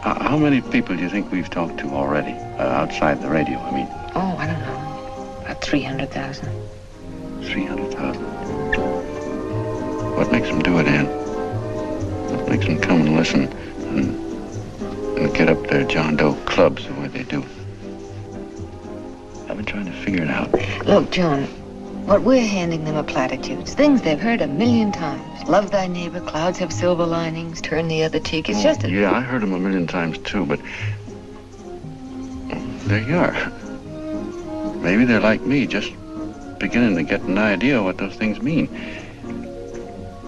How many people do you think we've talked to already, outside the radio, I mean? Oh, I don't know. About 300,000. 300,000. What makes them do it, Ann? What makes them come and listen and get up their John Doe clubs the way they do? I've been trying to figure it out. Look, John, what we're handing them are platitudes. Things they've heard 1,000,000 times. Love thy neighbor, clouds have silver linings, turn the other cheek. It's just a... Yeah, I heard them 1,000,000 times, too, but... there you are. Maybe they're like me, just beginning to get an idea what those things mean.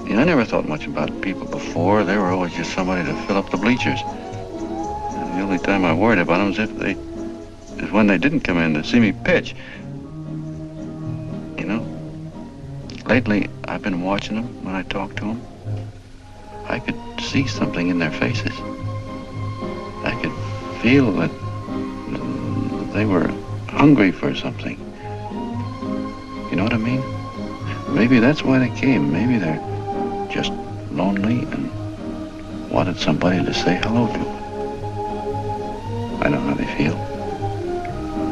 Yeah, I never thought much about people before. They were always just somebody to fill up the bleachers. And the only time I worried about them is when they didn't come in to see me pitch. You know, lately I've been watching them when I talk to them. I could see something in their faces. I could feel that they were hungry for something. You know what I mean? Maybe that's why they came. Maybe they're just lonely and wanted somebody to say hello to. I know how they feel.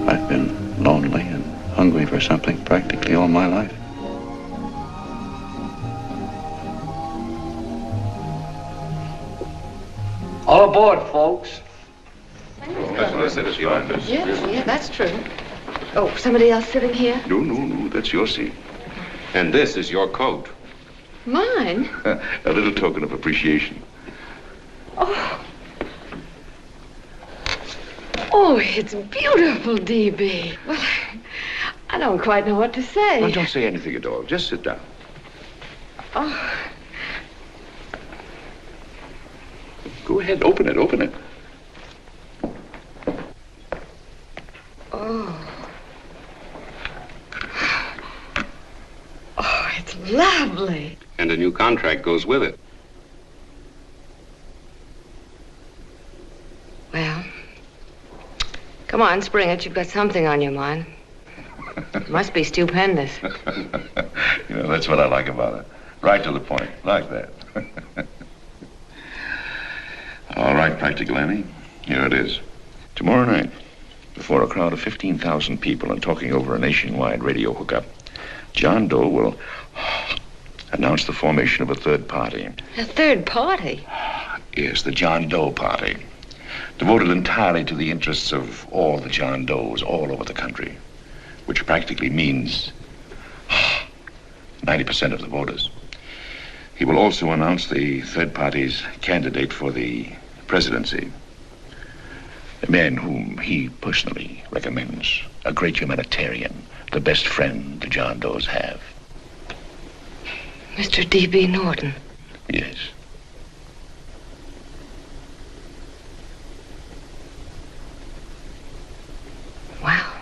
I've been lonely and hungry for something practically all my life. All aboard, folks. That's what I said, it's your office. Yeah, that's true. Oh, somebody else sitting here? No, that's your seat. And this is your coat. Mine? A little token of appreciation. Oh. Oh, it's beautiful, D.B. Well, I don't quite know what to say. Well, don't say anything at all. Just sit down. Oh. Go ahead, open it. Oh. lovely. And a new contract goes with it. Well, come on, spring it. You've got something on your mind. It must be stupendous. You know, that's what I like about it. Right to the point, like that. All right, Practical Annie, here it is. Tomorrow night, before a crowd of 15,000 people and talking over a nationwide radio hookup, John Doe will announce the formation of a third party. A third party? Yes, the John Doe Party. Devoted entirely to the interests of all the John Does all over the country, which practically means 90% of the voters. He will also announce the third party's candidate for the presidency. A man whom he personally recommends. A great humanitarian. The best friend the John Does have. Mr. D.B. Norton. Yes. Wow.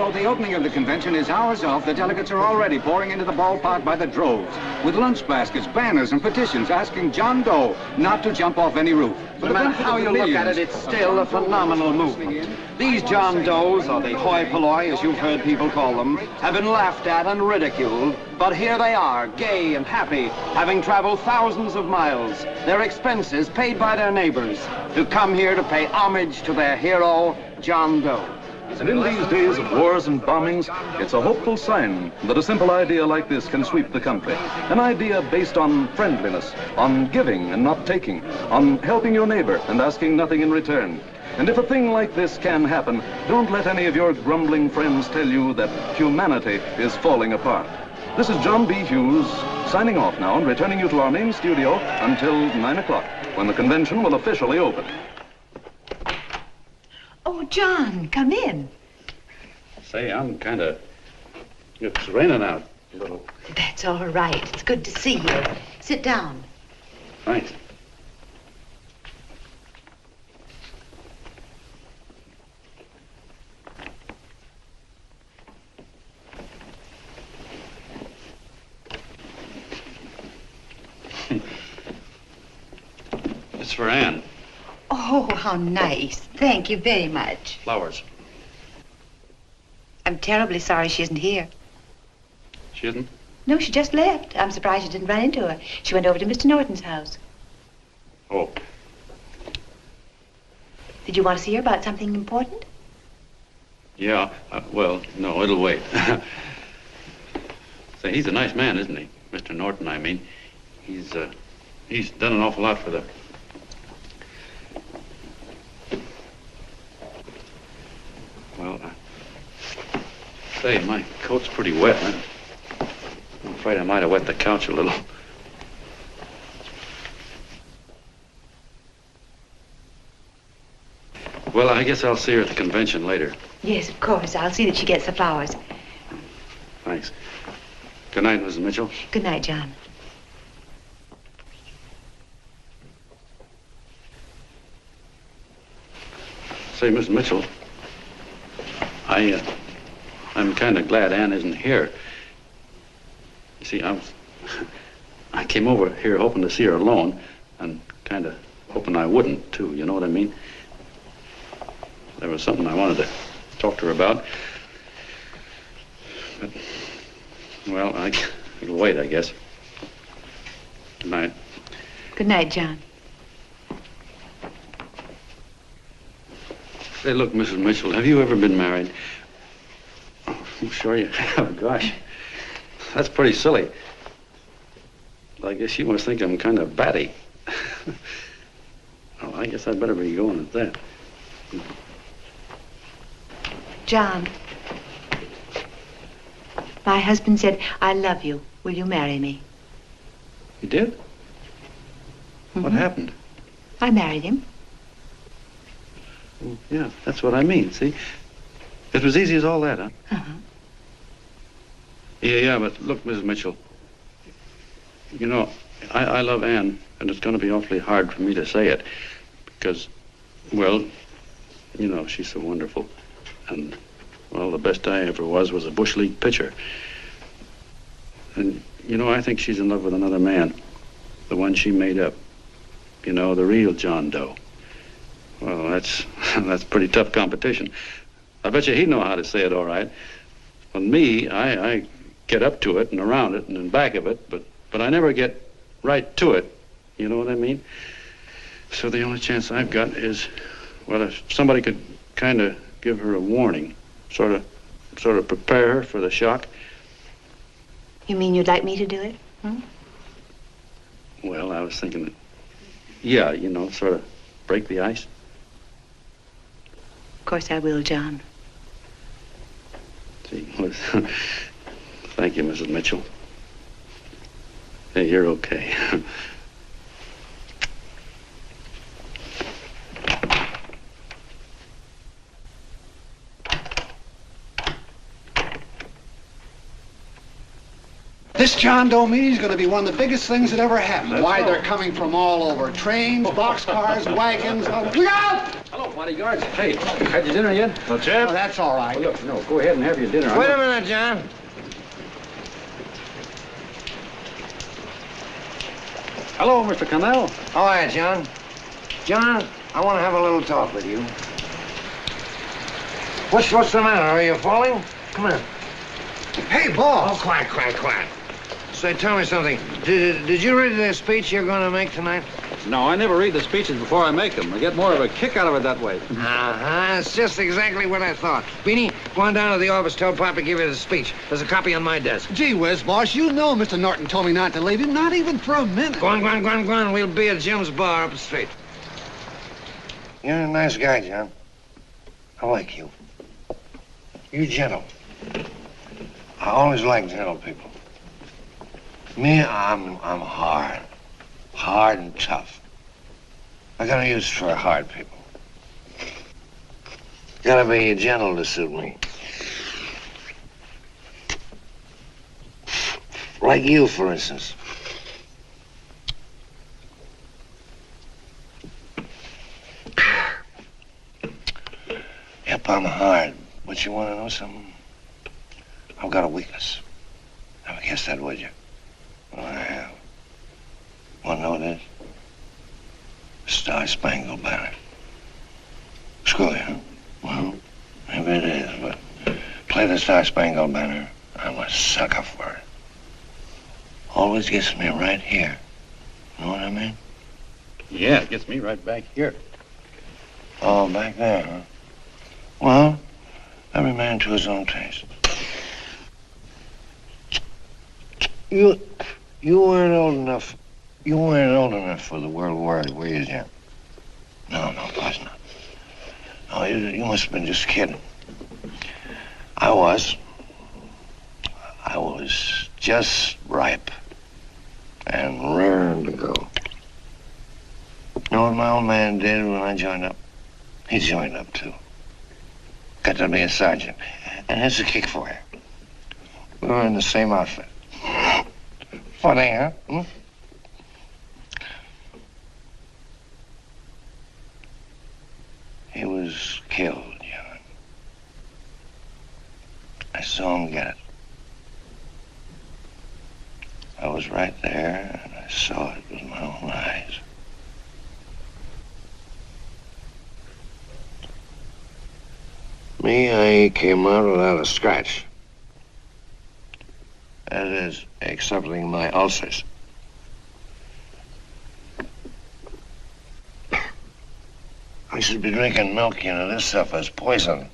The opening of the convention is hours off. The delegates are already pouring into the ballpark by the droves, with lunch baskets, banners, and petitions asking John Doe not to jump off any roof. No matter how you look at it, it's still a phenomenal movement. These John Does, or the hoi polloi, as you've heard people call them, have been laughed at and ridiculed, but here they are, gay and happy, having traveled thousands of miles, their expenses paid by their neighbors, to come here to pay homage to their hero, John Doe. And in these days of wars and bombings, it's a hopeful sign that a simple idea like this can sweep the country. An idea based on friendliness, on giving and not taking, on helping your neighbor and asking nothing in return. And if a thing like this can happen, don't let any of your grumbling friends tell you that humanity is falling apart. This is John B. Hughes signing off now and returning you to our main studio until 9 o'clock, when the convention will officially open. Oh, John, come in. Say, I'm it's raining out a little. That's all right. It's good to see you. Sit down. Thanks. It's for Anne. Oh, how nice. Thank you very much. Flowers. I'm terribly sorry she isn't here. She isn't? No, she just left. I'm surprised you didn't run into her. She went over to Mr. Norton's house. Oh. Did you want to see her about something important? Yeah, well, no, it'll wait. Say, he's a nice man, isn't he? Mr. Norton, I mean. He's done an awful lot for the... Well, say, my coat's pretty wet. I'm afraid I might have wet the couch a little. Well, I guess I'll see her at the convention later. Yes, of course. I'll see that she gets the flowers. Thanks. Good night, Mrs. Mitchell. Good night, John. Say, Miss Mitchell, I'm kind of glad Anne isn't here. You see, I came over here hoping to see her alone, and kind of hoping I wouldn't, too, you know what I mean? There was something I wanted to talk to her about. But, well, it'll wait, I guess. Good night. Good night, John. Say, look, Mrs. Mitchell, have you ever been married? Oh, I'm sure you have. Gosh, that's pretty silly. I guess you must think I'm kind of batty. Well, I guess I'd better be going at that. John, my husband said, I love you. Will you marry me? You did? What happened? I married him. Well, yeah, that's what I mean, see? It was easy as all that, huh? Uh-huh. Yeah, but look, Mrs. Mitchell, you know, I love Anne, and it's going to be awfully hard for me to say it because, well, you know, she's so wonderful. And, well, the best I ever was a Bush League pitcher. And, you know, I think she's in love with another man, the one she made up. You know, the real John Doe. Well, that's pretty tough competition. I bet you he'd know how to say it all right. With me, I get up to it and around it and in back of it, but I never get right to it. You know what I mean? So the only chance I've got is, well, if somebody could kind of give her a warning, sort of prepare her for the shock. You mean you'd like me to do it? Hmm? Well, I was thinking that, yeah, you know, sort of break the ice. Of course I will, John. Gee, thank you, Mrs. Mitchell. Hey, you're okay. This John Doe meeting is going to be one of the biggest things that ever happened. Why, they're coming from all over. Trains, boxcars, wagons. Look out! Hello, bodyguards. Hey, had your dinner yet? Not yet. Oh, that's all right. Well, look, no, go ahead and have your dinner. Wait a minute, John. Hello, Mr. Connell. How are you, John? John, I want to have a little talk with you. What's the matter? Are you falling? Come here. Hey, boss. Oh, quiet. Say, tell me something. Did you read the speech you're going to make tonight? No, I never read the speeches before I make them. I get more of a kick out of it that way. Uh-huh. It's just exactly what I thought. Beanie, go on down to the office, tell Pop to give you the speech. There's a copy on my desk. Gee whiz, boss, you know Mr. Norton told me not to leave him, not even for a minute. Go on. We'll be at Jim's bar up the street. You're a nice guy, John. I like you. You're gentle. I always like gentle people. Me, I'm hard. Hard and tough. I got a use for hard people. Gotta be gentle to suit me. Like you, for instance. Yep, I'm hard. But you want to know something? I've got a weakness. Never guess that, would you? Well, I have. Want to know what it is? Star-Spangled Banner. Screw you, huh? Well, maybe it is, but play the Star-Spangled Banner. I'm a sucker for it. Always gets me right here. Know what I mean? Yeah, it gets me right back here. Oh, back there, huh? Well, every man to his own taste. You weren't old enough. You weren't old enough for the World War, were you, Jim? No, of course not. No, you must have been just kidding. I was just ripe and raring to go. You know what my old man did when I joined up? He joined up, too. Got to be a sergeant. And here's a kick for you. We were in the same outfit. Funny, huh? Hmm? He was killed, John. I saw him get it. I was right there, and I saw it with my own eyes. Me, I came out without a scratch. That is, excepting my ulcers. I should be drinking milk, you know. This stuff is poison.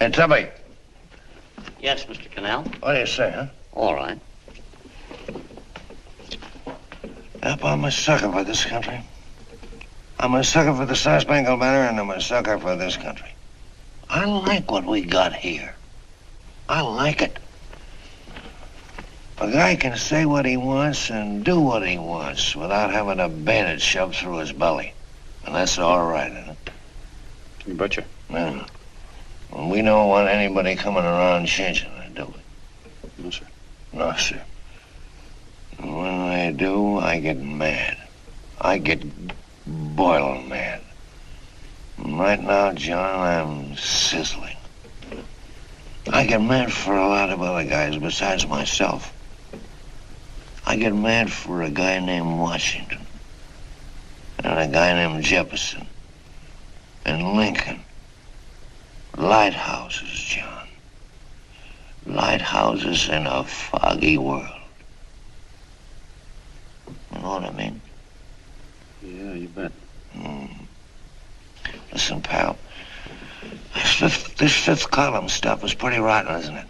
Hey, Tubby. Yes, Mr. Connell. What do you say, huh? All right. Yep, I'm a sucker for this country. I'm a sucker for the Star-Spangled Banner, and I'm a sucker for this country. I like what we got here. I like it. A guy can say what he wants and do what he wants without having a bayonet shoved through his belly. And that's all right, isn't it? You betcha. Yeah. Well, we don't want anybody coming around changing it, do we? No, sir. No, sir. And when they do, I get mad. I get boiling mad. And right now, John, I'm sizzling. I get mad for a lot of other guys besides myself. I get mad for a guy named Washington, and a guy named Jefferson, and Lincoln. Lighthouses, John. Lighthouses in a foggy world. You know what I mean? Yeah, you bet. Listen, pal. This fifth column stuff is pretty rotten, isn't it?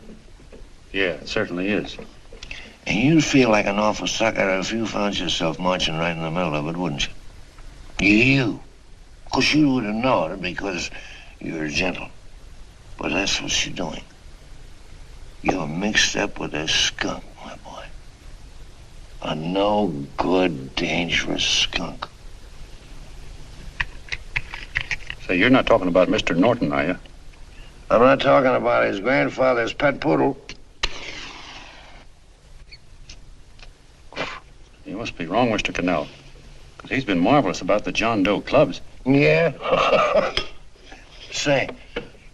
Yeah, it certainly is. And you'd feel like an awful sucker if you found yourself marching right in the middle of it, wouldn't you? You. Of course, you wouldn't know it because you're gentle. But that's what you're doing. You're mixed up with a skunk, my boy. A no-good, dangerous skunk. Say, you're not talking about Mr. Norton, are you? I'm not talking about his grandfather's pet poodle. You must be wrong, Mr. Connell. Because he's been marvelous about the John Doe clubs. Yeah? Say,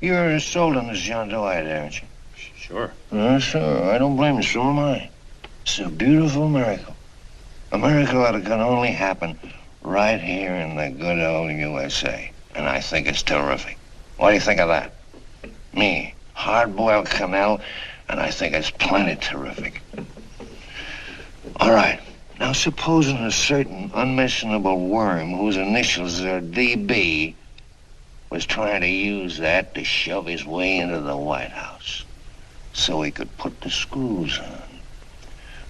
you're sold on this John Doe idea, aren't you? Sure. Sure. I don't blame you. So am I. It's a beautiful miracle. A miracle that can only happen right here in the good old USA. And I think it's terrific. What do you think of that? Me, hard-boiled Connell, and I think it's plenty terrific. All right. Now, supposing a certain unmentionable worm whose initials are DB was trying to use that to shove his way into the White House so he could put the screws on,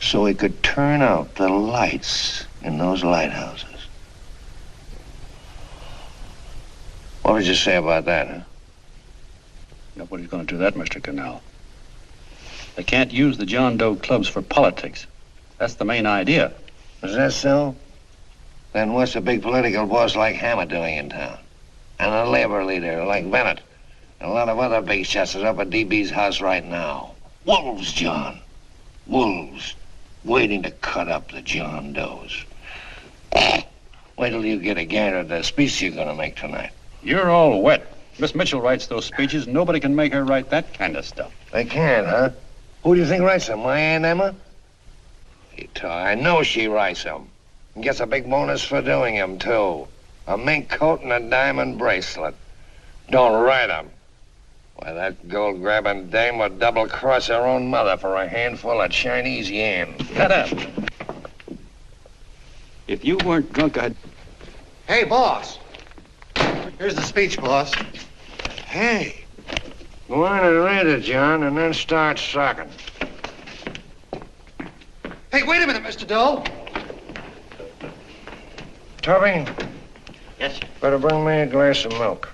so he could turn out the lights in those lighthouses. What would you say about that, huh? Nobody's going to do that, Mr. Connell. They can't use the John Doe clubs for politics. That's the main idea. Is that so? Then what's a big political boss like Hammett doing in town? And a labor leader like Bennett? And a lot of other big shots are up at DB's house right now. Wolves, John. Wolves. Waiting to cut up the John Does. Wait till you get a gander at the speech you're going to make tonight. You're all wet. Miss Mitchell writes those speeches. Nobody can make her write that kind of stuff. They can't, huh? Who do you think writes them? My Aunt Emma? I know she writes them. And gets a big bonus for doing them, too. A mink coat and a diamond bracelet. Don't write them. Why, that gold-grabbing dame would double-cross her own mother for a handful of Chinese yen. Shut up. If you weren't drunk, I'd... Hey, boss. Here's the speech, boss. Hey. Go on and read it, John, and then start sucking. Hey, wait a minute, Mr. Doe. Tubby? Yes, sir. Better bring me a glass of milk.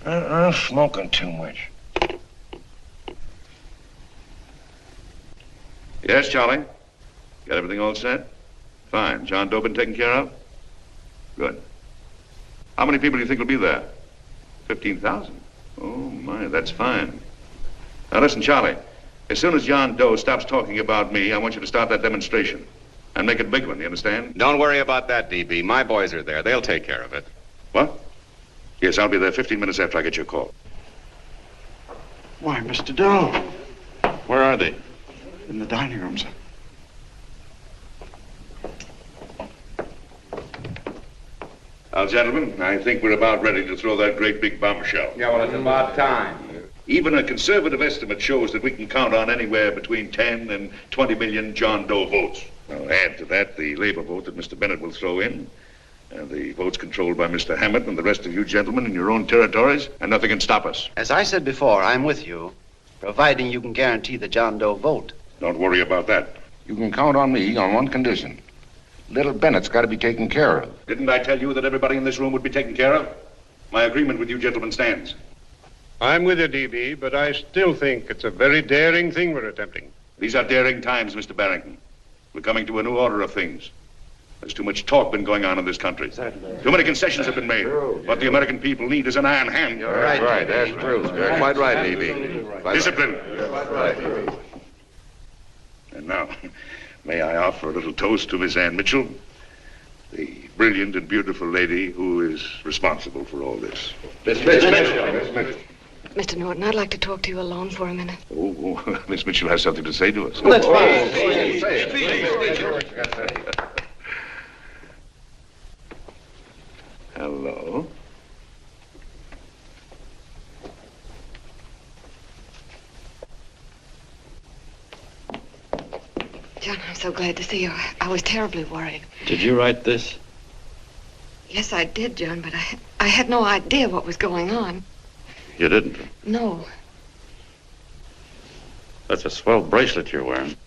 I'm smoking too much. Yes, Charlie? Got everything all set? Fine. John Doe been taken care of? Good. How many people do you think will be there? 15,000? Oh, my, that's fine. Now, listen, Charlie. As soon as John Doe stops talking about me, I want you to start that demonstration. And make it a big one, you understand? Don't worry about that, DB. My boys are there. They'll take care of it. What? Yes, I'll be there 15 minutes after I get your call. Why, Mr. Doe. Where are they? In the dining room, sir. Now, gentlemen, I think we're about ready to throw that great big bombshell. Yeah, well, it's about time. Even a conservative estimate shows that we can count on anywhere between 10 and 20 million John Doe votes. Now, add to that the labor vote that Mr. Bennett will throw in, and the votes controlled by Mr. Hammett and the rest of you gentlemen in your own territories, and nothing can stop us. As I said before, I'm with you, providing you can guarantee the John Doe vote. Don't worry about that. You can count on me on one condition. Little Bennett's got to be taken care of. Didn't I tell you that everybody in this room would be taken care of? My agreement with you gentlemen stands. I'm with you, DB, but I still think it's a very daring thing we're attempting. These are daring times, Mr. Barrington. We're coming to a new order of things. There's too much talk been going on in this country. Too many concessions have been made. What the American people need is an iron hand. You're right. That's true. You're quite right, D.B. Discipline. And now, may I offer a little toast to Miss Ann Mitchell, the brilliant and beautiful lady who is responsible for all this. Miss Mitchell. Mr. Norton, I'd like to talk to you alone for a minute. Oh, Miss Mitchell has something to say to us. That's fine. Hello. John, I'm so glad to see you. I was terribly worried. Did you write this? Yes, I did, John, but I had no idea what was going on. You didn't? No. That's a swell bracelet you're wearing.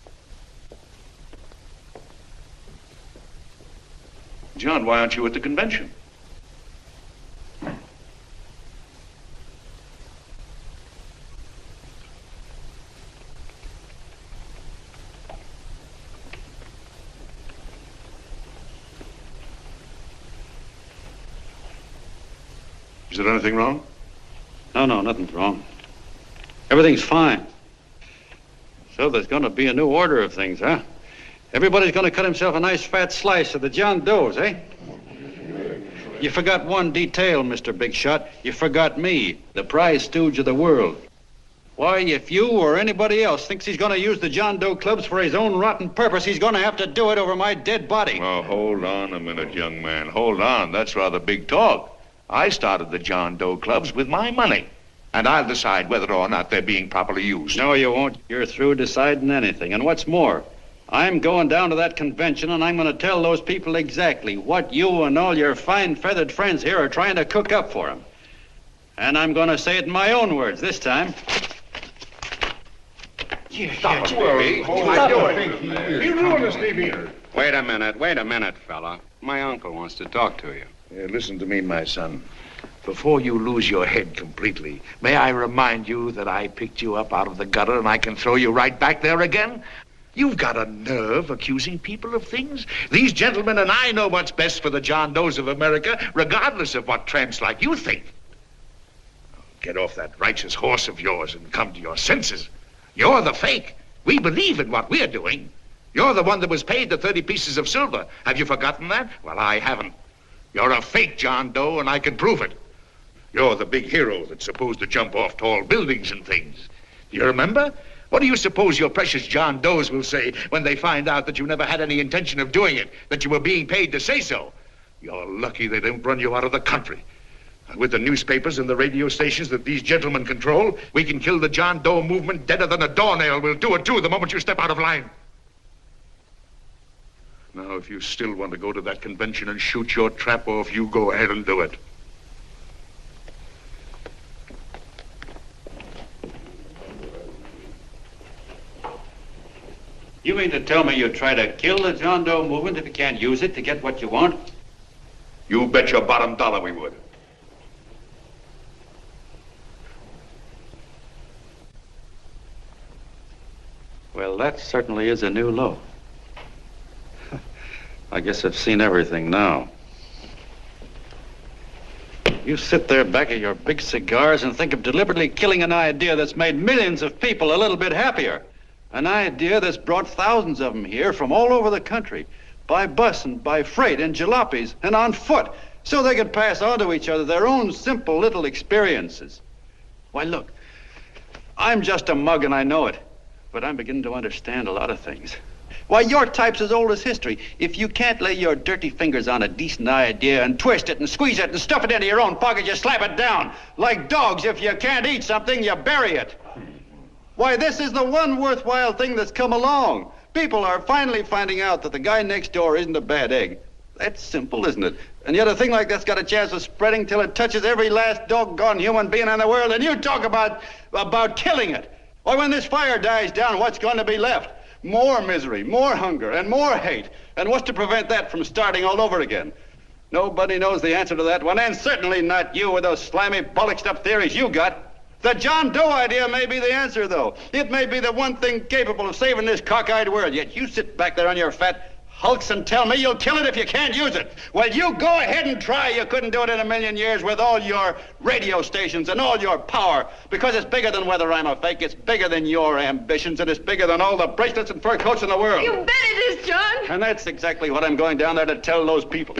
John, why aren't you at the convention? Is there anything wrong? No, nothing's wrong. Everything's fine. So there's going to be a new order of things, huh? Everybody's going to cut himself a nice fat slice of the John Does, eh? You forgot one detail, Mr. Big Shot. You forgot me, the prize stooge of the world. Why, if you or anybody else thinks he's going to use the John Doe clubs for his own rotten purpose, he's going to have to do it over my dead body. Oh, hold on a minute, young man. Hold on. That's rather big talk. I started the John Doe clubs with my money. And I'll decide whether or not they're being properly used. No, you won't. You're through deciding anything. And what's more, I'm going down to that convention and I'm going to tell those people exactly what you and all your fine feathered friends here are trying to cook up for them. And I'm going to say it in my own words this time. Stop it. You ruined us, D.B. Wait a minute, fella. My uncle wants to talk to you. Listen to me, my son. Before you lose your head completely, may I remind you that I picked you up out of the gutter and I can throw you right back there again? You've got a nerve accusing people of things. These gentlemen and I know what's best for the John Does of America, regardless of what tramps like you think. Get off that righteous horse of yours and come to your senses. You're the fake. We believe in what we're doing. You're the one that was paid the 30 pieces of silver. Have you forgotten that? Well, I haven't. You're a fake John Doe, and I can prove it. You're the big hero that's supposed to jump off tall buildings and things. Do you remember? What do you suppose your precious John Does will say when they find out that you never had any intention of doing it, that you were being paid to say so? You're lucky they don't run you out of the country. With the newspapers and the radio stations that these gentlemen control, we can kill the John Doe movement deader than a doornail. We'll do it, too, the moment you step out of line. Now, if you still want to go to that convention and shoot your trap off, you go ahead and do it. You mean to tell me you try to kill the John Doe movement if you can't use it to get what you want? You bet your bottom dollar we would. Well, that certainly is a new low. I guess I've seen everything now. You sit there back of your big cigars and think of deliberately killing an idea that's made millions of people a little bit happier. An idea that's brought thousands of them here from all over the country, by bus and by freight and jalopies and on foot, so they could pass on to each other their own simple little experiences. Why, look, I'm just a mug and I know it, but I'm beginning to understand a lot of things. Why, your type's as old as history. If you can't lay your dirty fingers on a decent idea and twist it and squeeze it and stuff it into your own pocket, you slap it down. Like dogs, if you can't eat something, you bury it. Why, this is the one worthwhile thing that's come along. People are finally finding out that the guy next door isn't a bad egg. That's simple, isn't it? And yet a thing like that's got a chance of spreading till it touches every last doggone human being in the world, and you talk about killing it. Why, when this fire dies down, what's going to be left? More misery, more hunger, and more hate. And what's to prevent that from starting all over again? Nobody knows the answer to that one, and certainly not you with those slimy, bollocksed up theories you got. The John Doe idea may be the answer, though. It may be the one thing capable of saving this cockeyed world. Yet you sit back there on your fat hulks and tell me you'll kill it if you can't use it. Well, you go ahead and try. You couldn't do it in a million years with all your radio stations and all your power. Because it's bigger than whether I'm a fake. It's bigger than your ambitions, and it's bigger than all the bracelets and fur coats in the world. You bet it is, John. And that's exactly what I'm going down there to tell those people.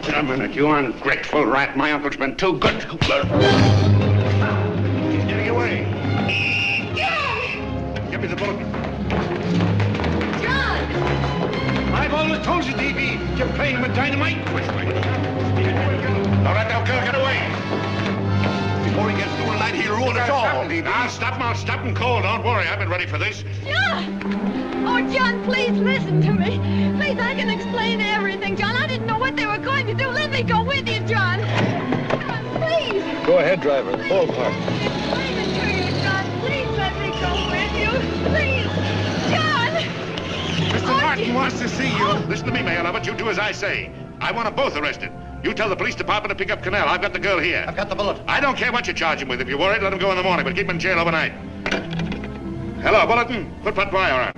Wait a minute, you ungrateful rat. My uncle's been too good. He's getting away. Give me the bullet. John! I've always told you, D.B., you're playing with dynamite. Which way? All right, now, girl, get away. Before he gets through tonight, he'll ruin us all. I'll stop him cold. Don't worry, I've been ready for this. John! Oh, John, please listen to me. Please, I can explain everything, John. I didn't know what they were going to do. Let me go with you, John. John, please. Go ahead, driver. Ballpark. Explain it to you, John. Please let me go with you. Please. John! Mr. Martin wants to see you. Listen to me, Mayor Lovett. You do as I say. I want them both arrested. You tell the police department to pick up Connell. I've got the girl here. I've got the bullet. I don't care what you charge him with. If you're worried, let him go in the morning, but keep him in jail overnight. Hello, Bulletin. Put that wire on.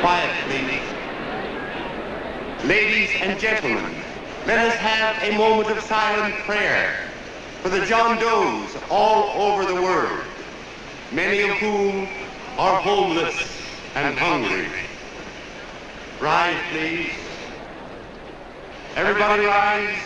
Quiet, please. Ladies and gentlemen, let us have a moment of silent prayer for the John Does all over the world, many of whom are homeless and hungry. Rise, please. Everybody rise.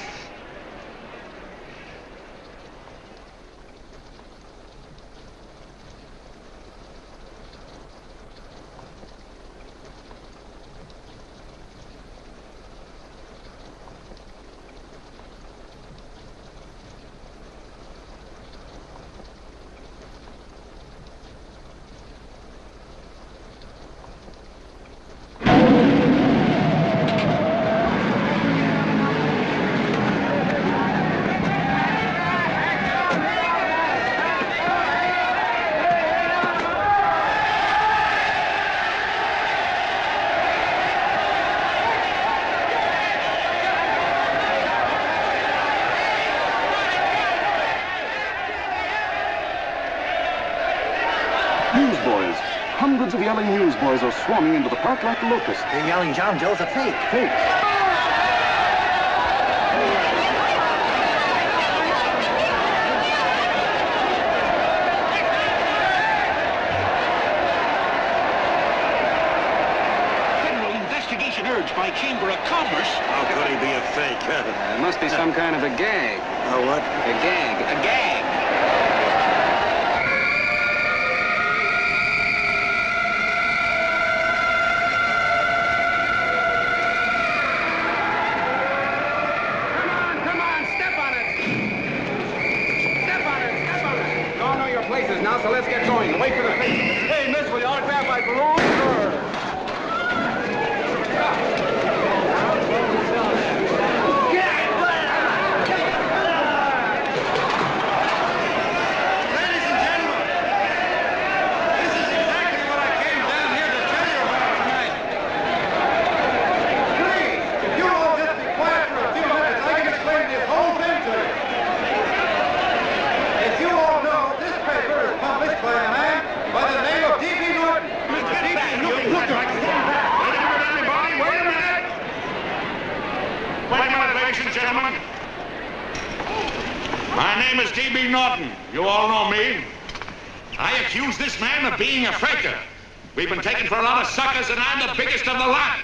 Newsboys. Hundreds of yelling newsboys are swarming into the park like locusts. They're yelling John Doe's a fake. Fake. Federal investigation urged by Chamber of Commerce. How could he be a fake? It must be some kind of a gag. A what? A gag. A gag. B. Norton. You all know me. I accuse this man of being a faker. We've been taken for a lot of suckers, and I'm the biggest of the lot.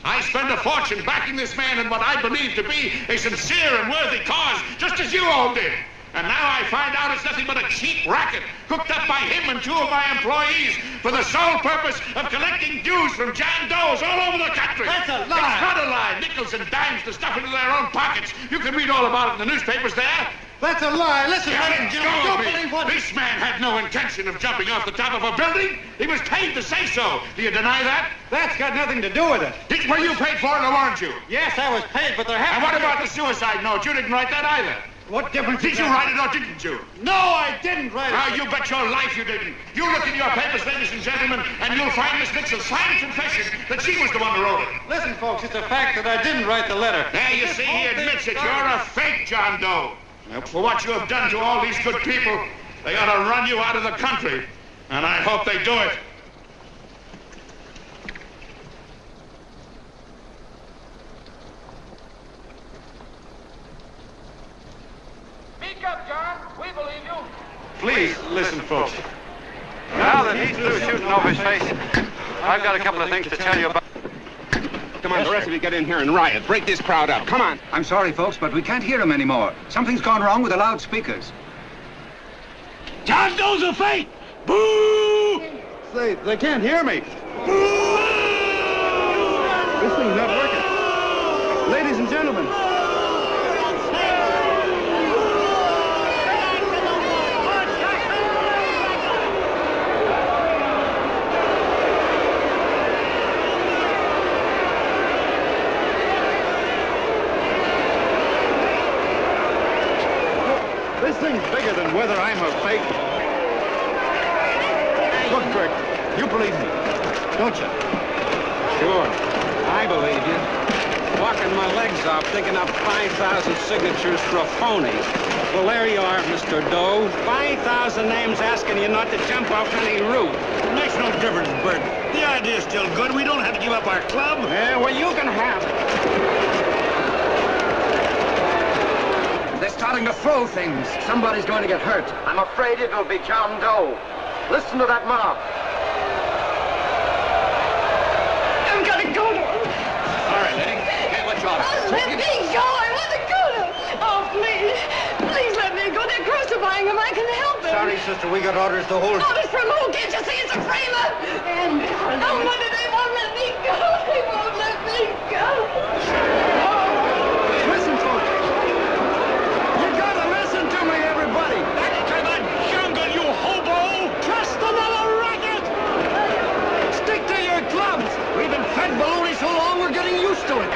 I spent a fortune backing this man in what I believe to be a sincere and worthy cause, just as you all did. And now I find out it's nothing but a cheap racket cooked up by him and two of my employees for the sole purpose of collecting dues from John Does all over the country. That's a lie. It's not a lie. Nickels and dimes to stuff into their own pockets. You can read all about it in the newspapers there. That's a lie. Listen, Get ladies and gentlemen, go don't of me. believe what... This man had no intention of jumping off the top of a building. He was paid to say so. Do you deny that? That's got nothing to do with it. Were you paid for it or weren't you? Yes, I was paid, but there happened... And what about the suicide note? You didn't write that either. What difference Did you write it or didn't you? No, I didn't write it. Now, you bet your life you didn't. You look in your papers, ladies and gentlemen, and you'll find Miss Mitchell's signed confession that she was the one who wrote it. Listen, folks, it's a fact that I didn't write the letter. There, you see, he admits it. You're a fake John Doe. For what you have done to all these good people, they ought to run you out of the country. And I hope they do it. Speak up, John. We believe you. Please, listen, folks. Now that he's through shooting over his face, I've got a couple of things to tell you about. Come on, the rest of you get in here and riot. Break this crowd up. Come on. I'm sorry, folks, but we can't hear him anymore. Something's gone wrong with the loudspeakers. John Doe's a fake! Boo! They can't hear me. This thing's not working. Ladies and gentlemen. This thing's bigger than whether I'm a fake. Look, Kurt, you believe me, don't you? Sure, I believe you. Walking my legs off, digging up 5,000 signatures for a phony. Well, there you are, Mr. Doe. 5,000 names asking you not to jump off any roof. It makes no difference, Bert. The idea's still good. We don't have to give up our club. Yeah, well, you can have it. They're starting to throw things. Somebody's going to get hurt. I'm afraid it'll be John Doe. Listen to that mob. I'm gonna go to him. All right, lady. Hey, what's your order? Oh, let me go. I want to go to him. Oh, please. Please let me go. They're crucifying him. I can help him. Sorry, sister, we got orders to hold... Orders from who? Can't you see it's a framer? And oh, Mother, they won't let me go. They won't let me go. Listen, folks. You gotta listen to me, everybody. Back to the jungle, you hobo! Just another racket! Stick to your clubs. We've been fed baloney so long, we're getting used to it.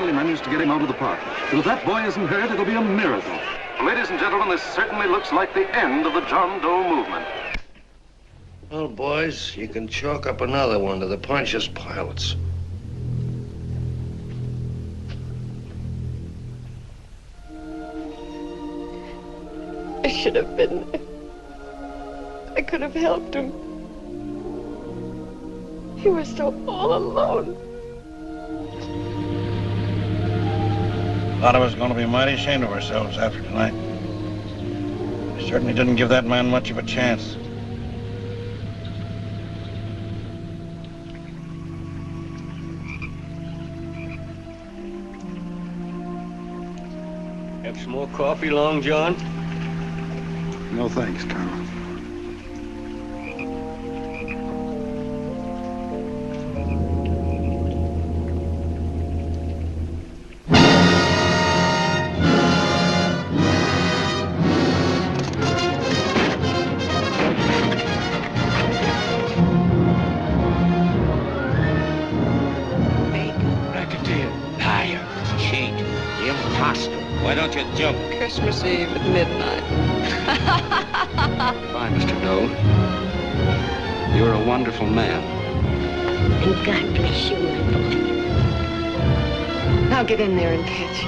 Managed to get him out of the park. But if that boy isn't hurt, it'll be a miracle. Ladies and gentlemen, this certainly looks like the end of the John Doe movement. Well, boys, you can chalk up another one to the Pontius Pilates. I should have been there. I could have helped him. He was so all alone. A lot of us are going to be mighty ashamed of ourselves after tonight. We certainly didn't give that man much of a chance. Have some more coffee, Long John? No thanks, Connell. faster. Why don't you jump? Christmas Eve at midnight. Bye, Mr. Doe. You're a wonderful man. And God bless you, my boy. Now get in there and catch.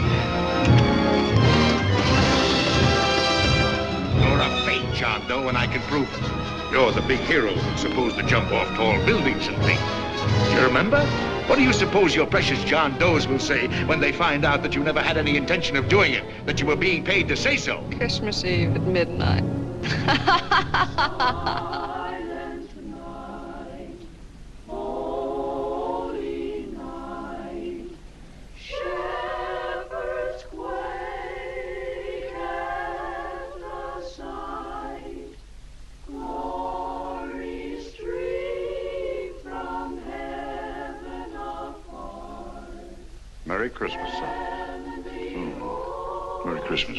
You're a fake John Doe, and I can prove it. You're the big hero who's supposed to jump off tall buildings and things. Do you remember? What do you suppose your precious John Does will say when they find out that you never had any intention of doing it, that you were being paid to say so? Christmas Eve at midnight. Merry Christmas, son. Merry Christmas.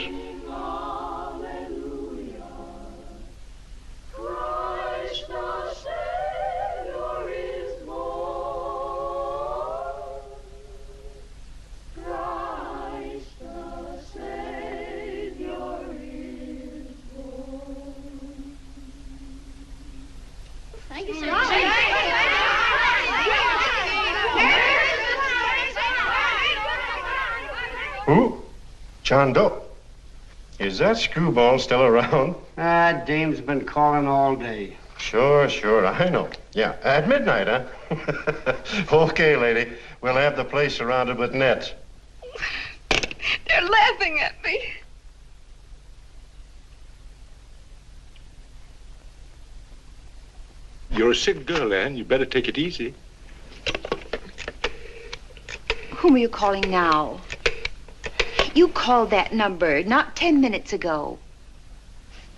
Thank you, sir. Who? John Doe. Is that screwball still around? Dame's been calling all day. Sure, I know. Yeah, at midnight, huh? Okay, lady. We'll have the place surrounded with nets. They're laughing at me. You're a sick girl, Anne. You better take it easy. Whom are you calling now? You called that number not 10 minutes ago.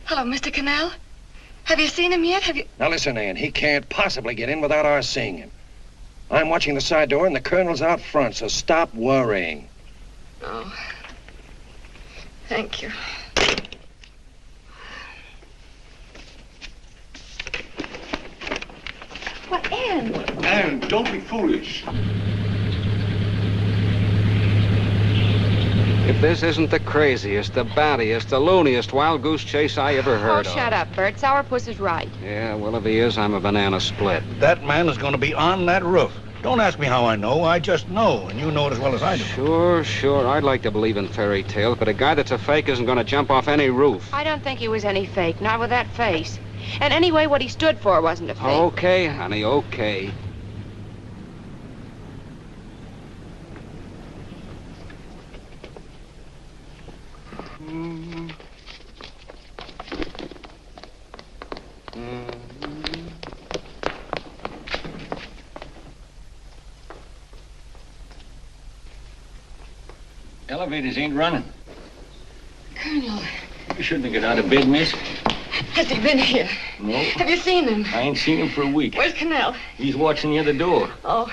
Hello, Mr. Connell. Have you seen him yet? Now listen, Ann, he can't possibly get in without our seeing him. I'm watching the side door and the colonel's out front, so stop worrying. Oh. Thank you. What, Ann? Anne, don't be foolish. If this isn't the craziest, the battiest, the looniest wild goose chase I ever heard of. Oh, shut up, Bert. Sourpuss is right. Yeah, well, if he is, I'm a banana split. That man is going to be on that roof. Don't ask me how I know. I just know, and you know it as well as I do. Sure. I'd like to believe in fairy tales, but a guy that's a fake isn't going to jump off any roof. I don't think he was any fake, not with that face. And anyway, what he stood for wasn't a fake. Okay, honey, okay. Elevators ain't running. Colonel, You shouldn't have got out of bed, miss. has he been here? No. Have you seen him? I ain't seen him for a week. Where's Connell? He's watching the other door. Oh,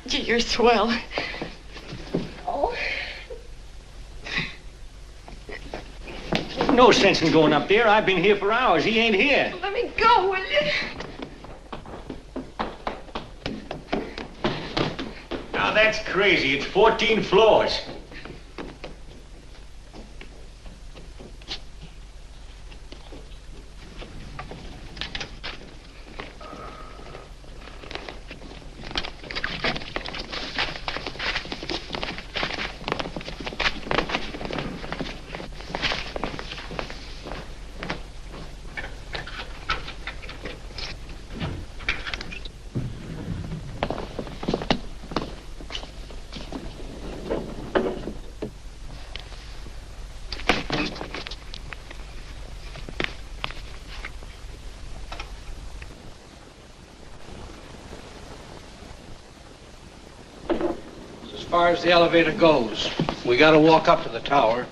gee, you're swell. Oh. No sense in going up there. I've been here for hours. He ain't here. Let me go, will you? Now that's crazy. It's 14 floors. As far as the elevator goes, we gotta walk up to the tower.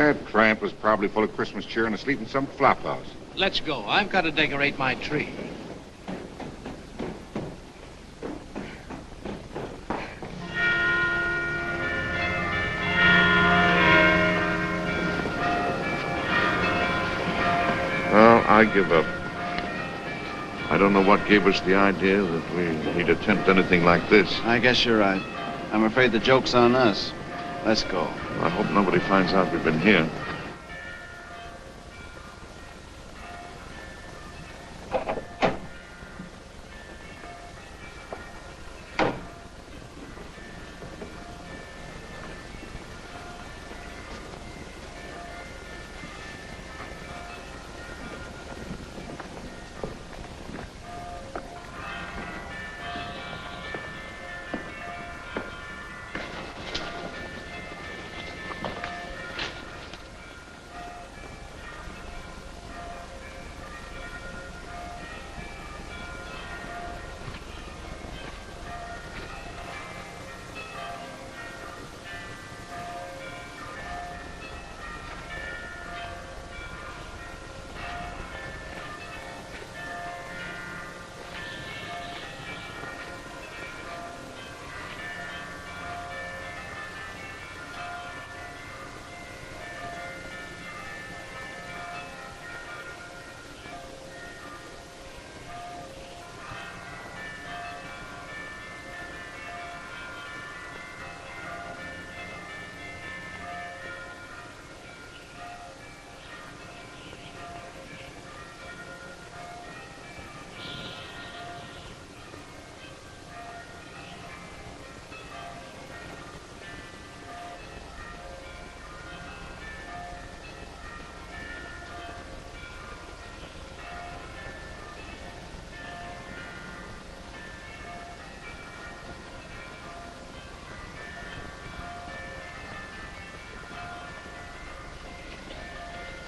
That tramp was probably full of Christmas cheer and asleep in some flop house. Let's go. I've got to decorate my tree. Well, I give up. I don't know what gave us the idea that we need attempt anything like this. I guess you're right. I'm afraid the joke's on us. Let's go. I hope nobody finds out we've been here.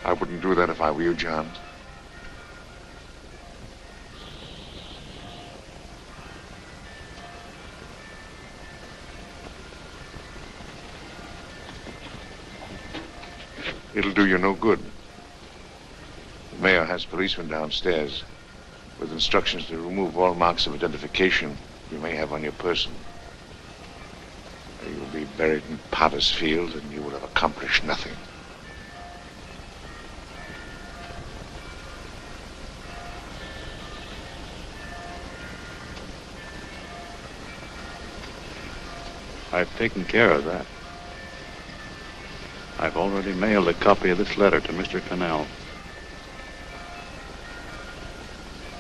I wouldn't do that if I were you, John. It'll do you no good. The mayor has policemen downstairs with instructions to remove all marks of identification you may have on your person. You'll be buried in Potter's Field and you will have accomplished nothing. I've taken care of that. I've already mailed a copy of this letter to Mr. Connell.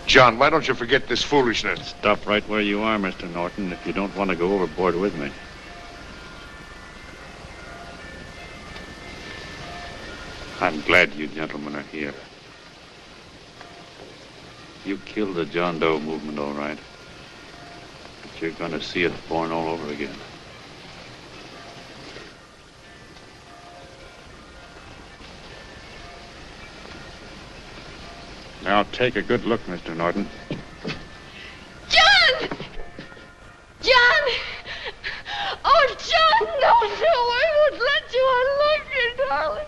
John, why don't you forget this foolishness? Stop right where you are, Mr. Norton, if you don't want to go overboard with me. I'm glad you gentlemen are here. You killed the John Doe movement, all right. But you're going to see it born all over again. Now take a good look, Mr. Norton. John! John! Oh, John, no, I won't let you. I love you, darling.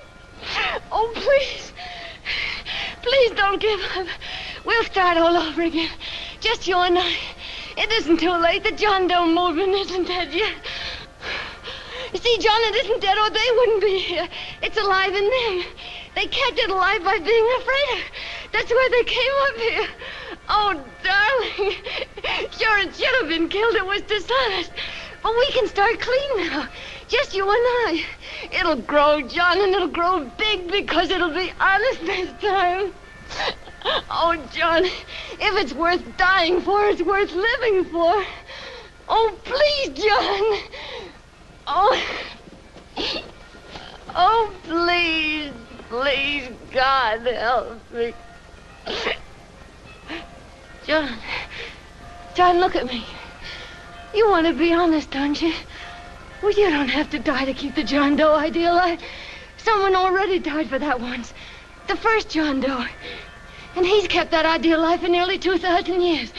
Oh, please. Please don't give up. We'll start all over again. Just you and I. It isn't too late. The John Doe movement isn't dead yet. You see, John, it isn't dead or they wouldn't be here. It's alive in them. They kept it alive by being afraid of. That's why they came up here. Oh, darling. Sure, it should have been killed. It was dishonest. But we can start clean now. Just you and I. It'll grow, John, and it'll grow big because it'll be honest this time. Oh, John, if it's worth dying for, it's worth living for. Oh, please, John. Oh. Oh, please, please, God, help me. John, look at me. You want to be honest, don't you? Well, you don't have to die to keep the John Doe idea alive. Someone already died for that once. The first John Doe. And he's kept that idea alive for nearly 2,000 years.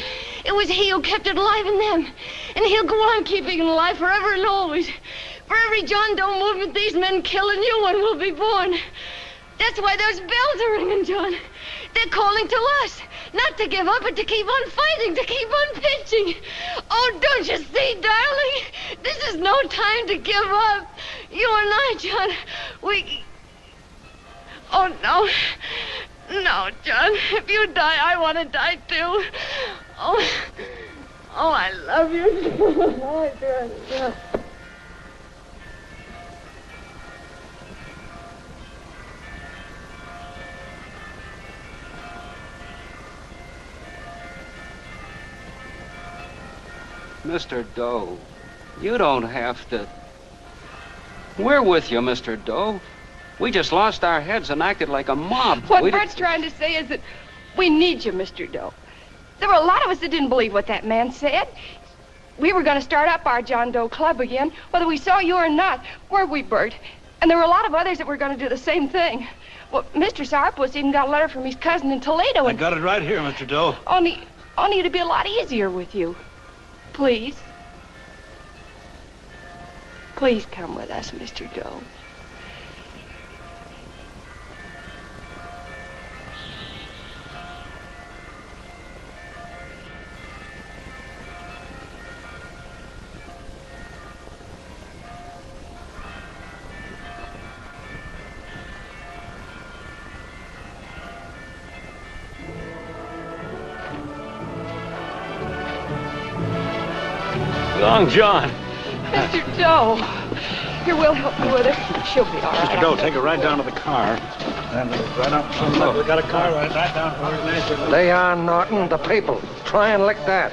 It was he who kept it alive in them. And he'll go on keeping it alive forever and always. For every John Doe movement these men kill, a new one will be born. That's why those bells are ringing, John. They're calling to us. Not to give up, but to keep on fighting, to keep on pitching. Oh, don't you see, darling? This is no time to give up. You and I, John, we... Oh, no. No, John. If you die, I want to die, too. Oh, I love you. Oh, I do. Mr. Doe, you don't have to. We're with you, Mr. Doe. We just lost our heads and acted like a mob. What Bert's trying to say is that we need you, Mr. Doe. There were a lot of us that didn't believe what that man said. We were going to start up our John Doe Club again, whether we saw you or not, weren't we, Bert? And there were a lot of others that were going to do the same thing. Well, Mr. Sourpuss even got a letter from his cousin in Toledo. I got it right here, Mr. Doe. Only it'd be a lot easier with you. Please. Please come with us, Mr. Doe. Long John. Mr. Doe. Here, we'll help you with her. She'll be all right. Mr. Doe, take her right down to the car. And right up. We got a car right down to where it is. They are, Norton, the people. Try and lick that.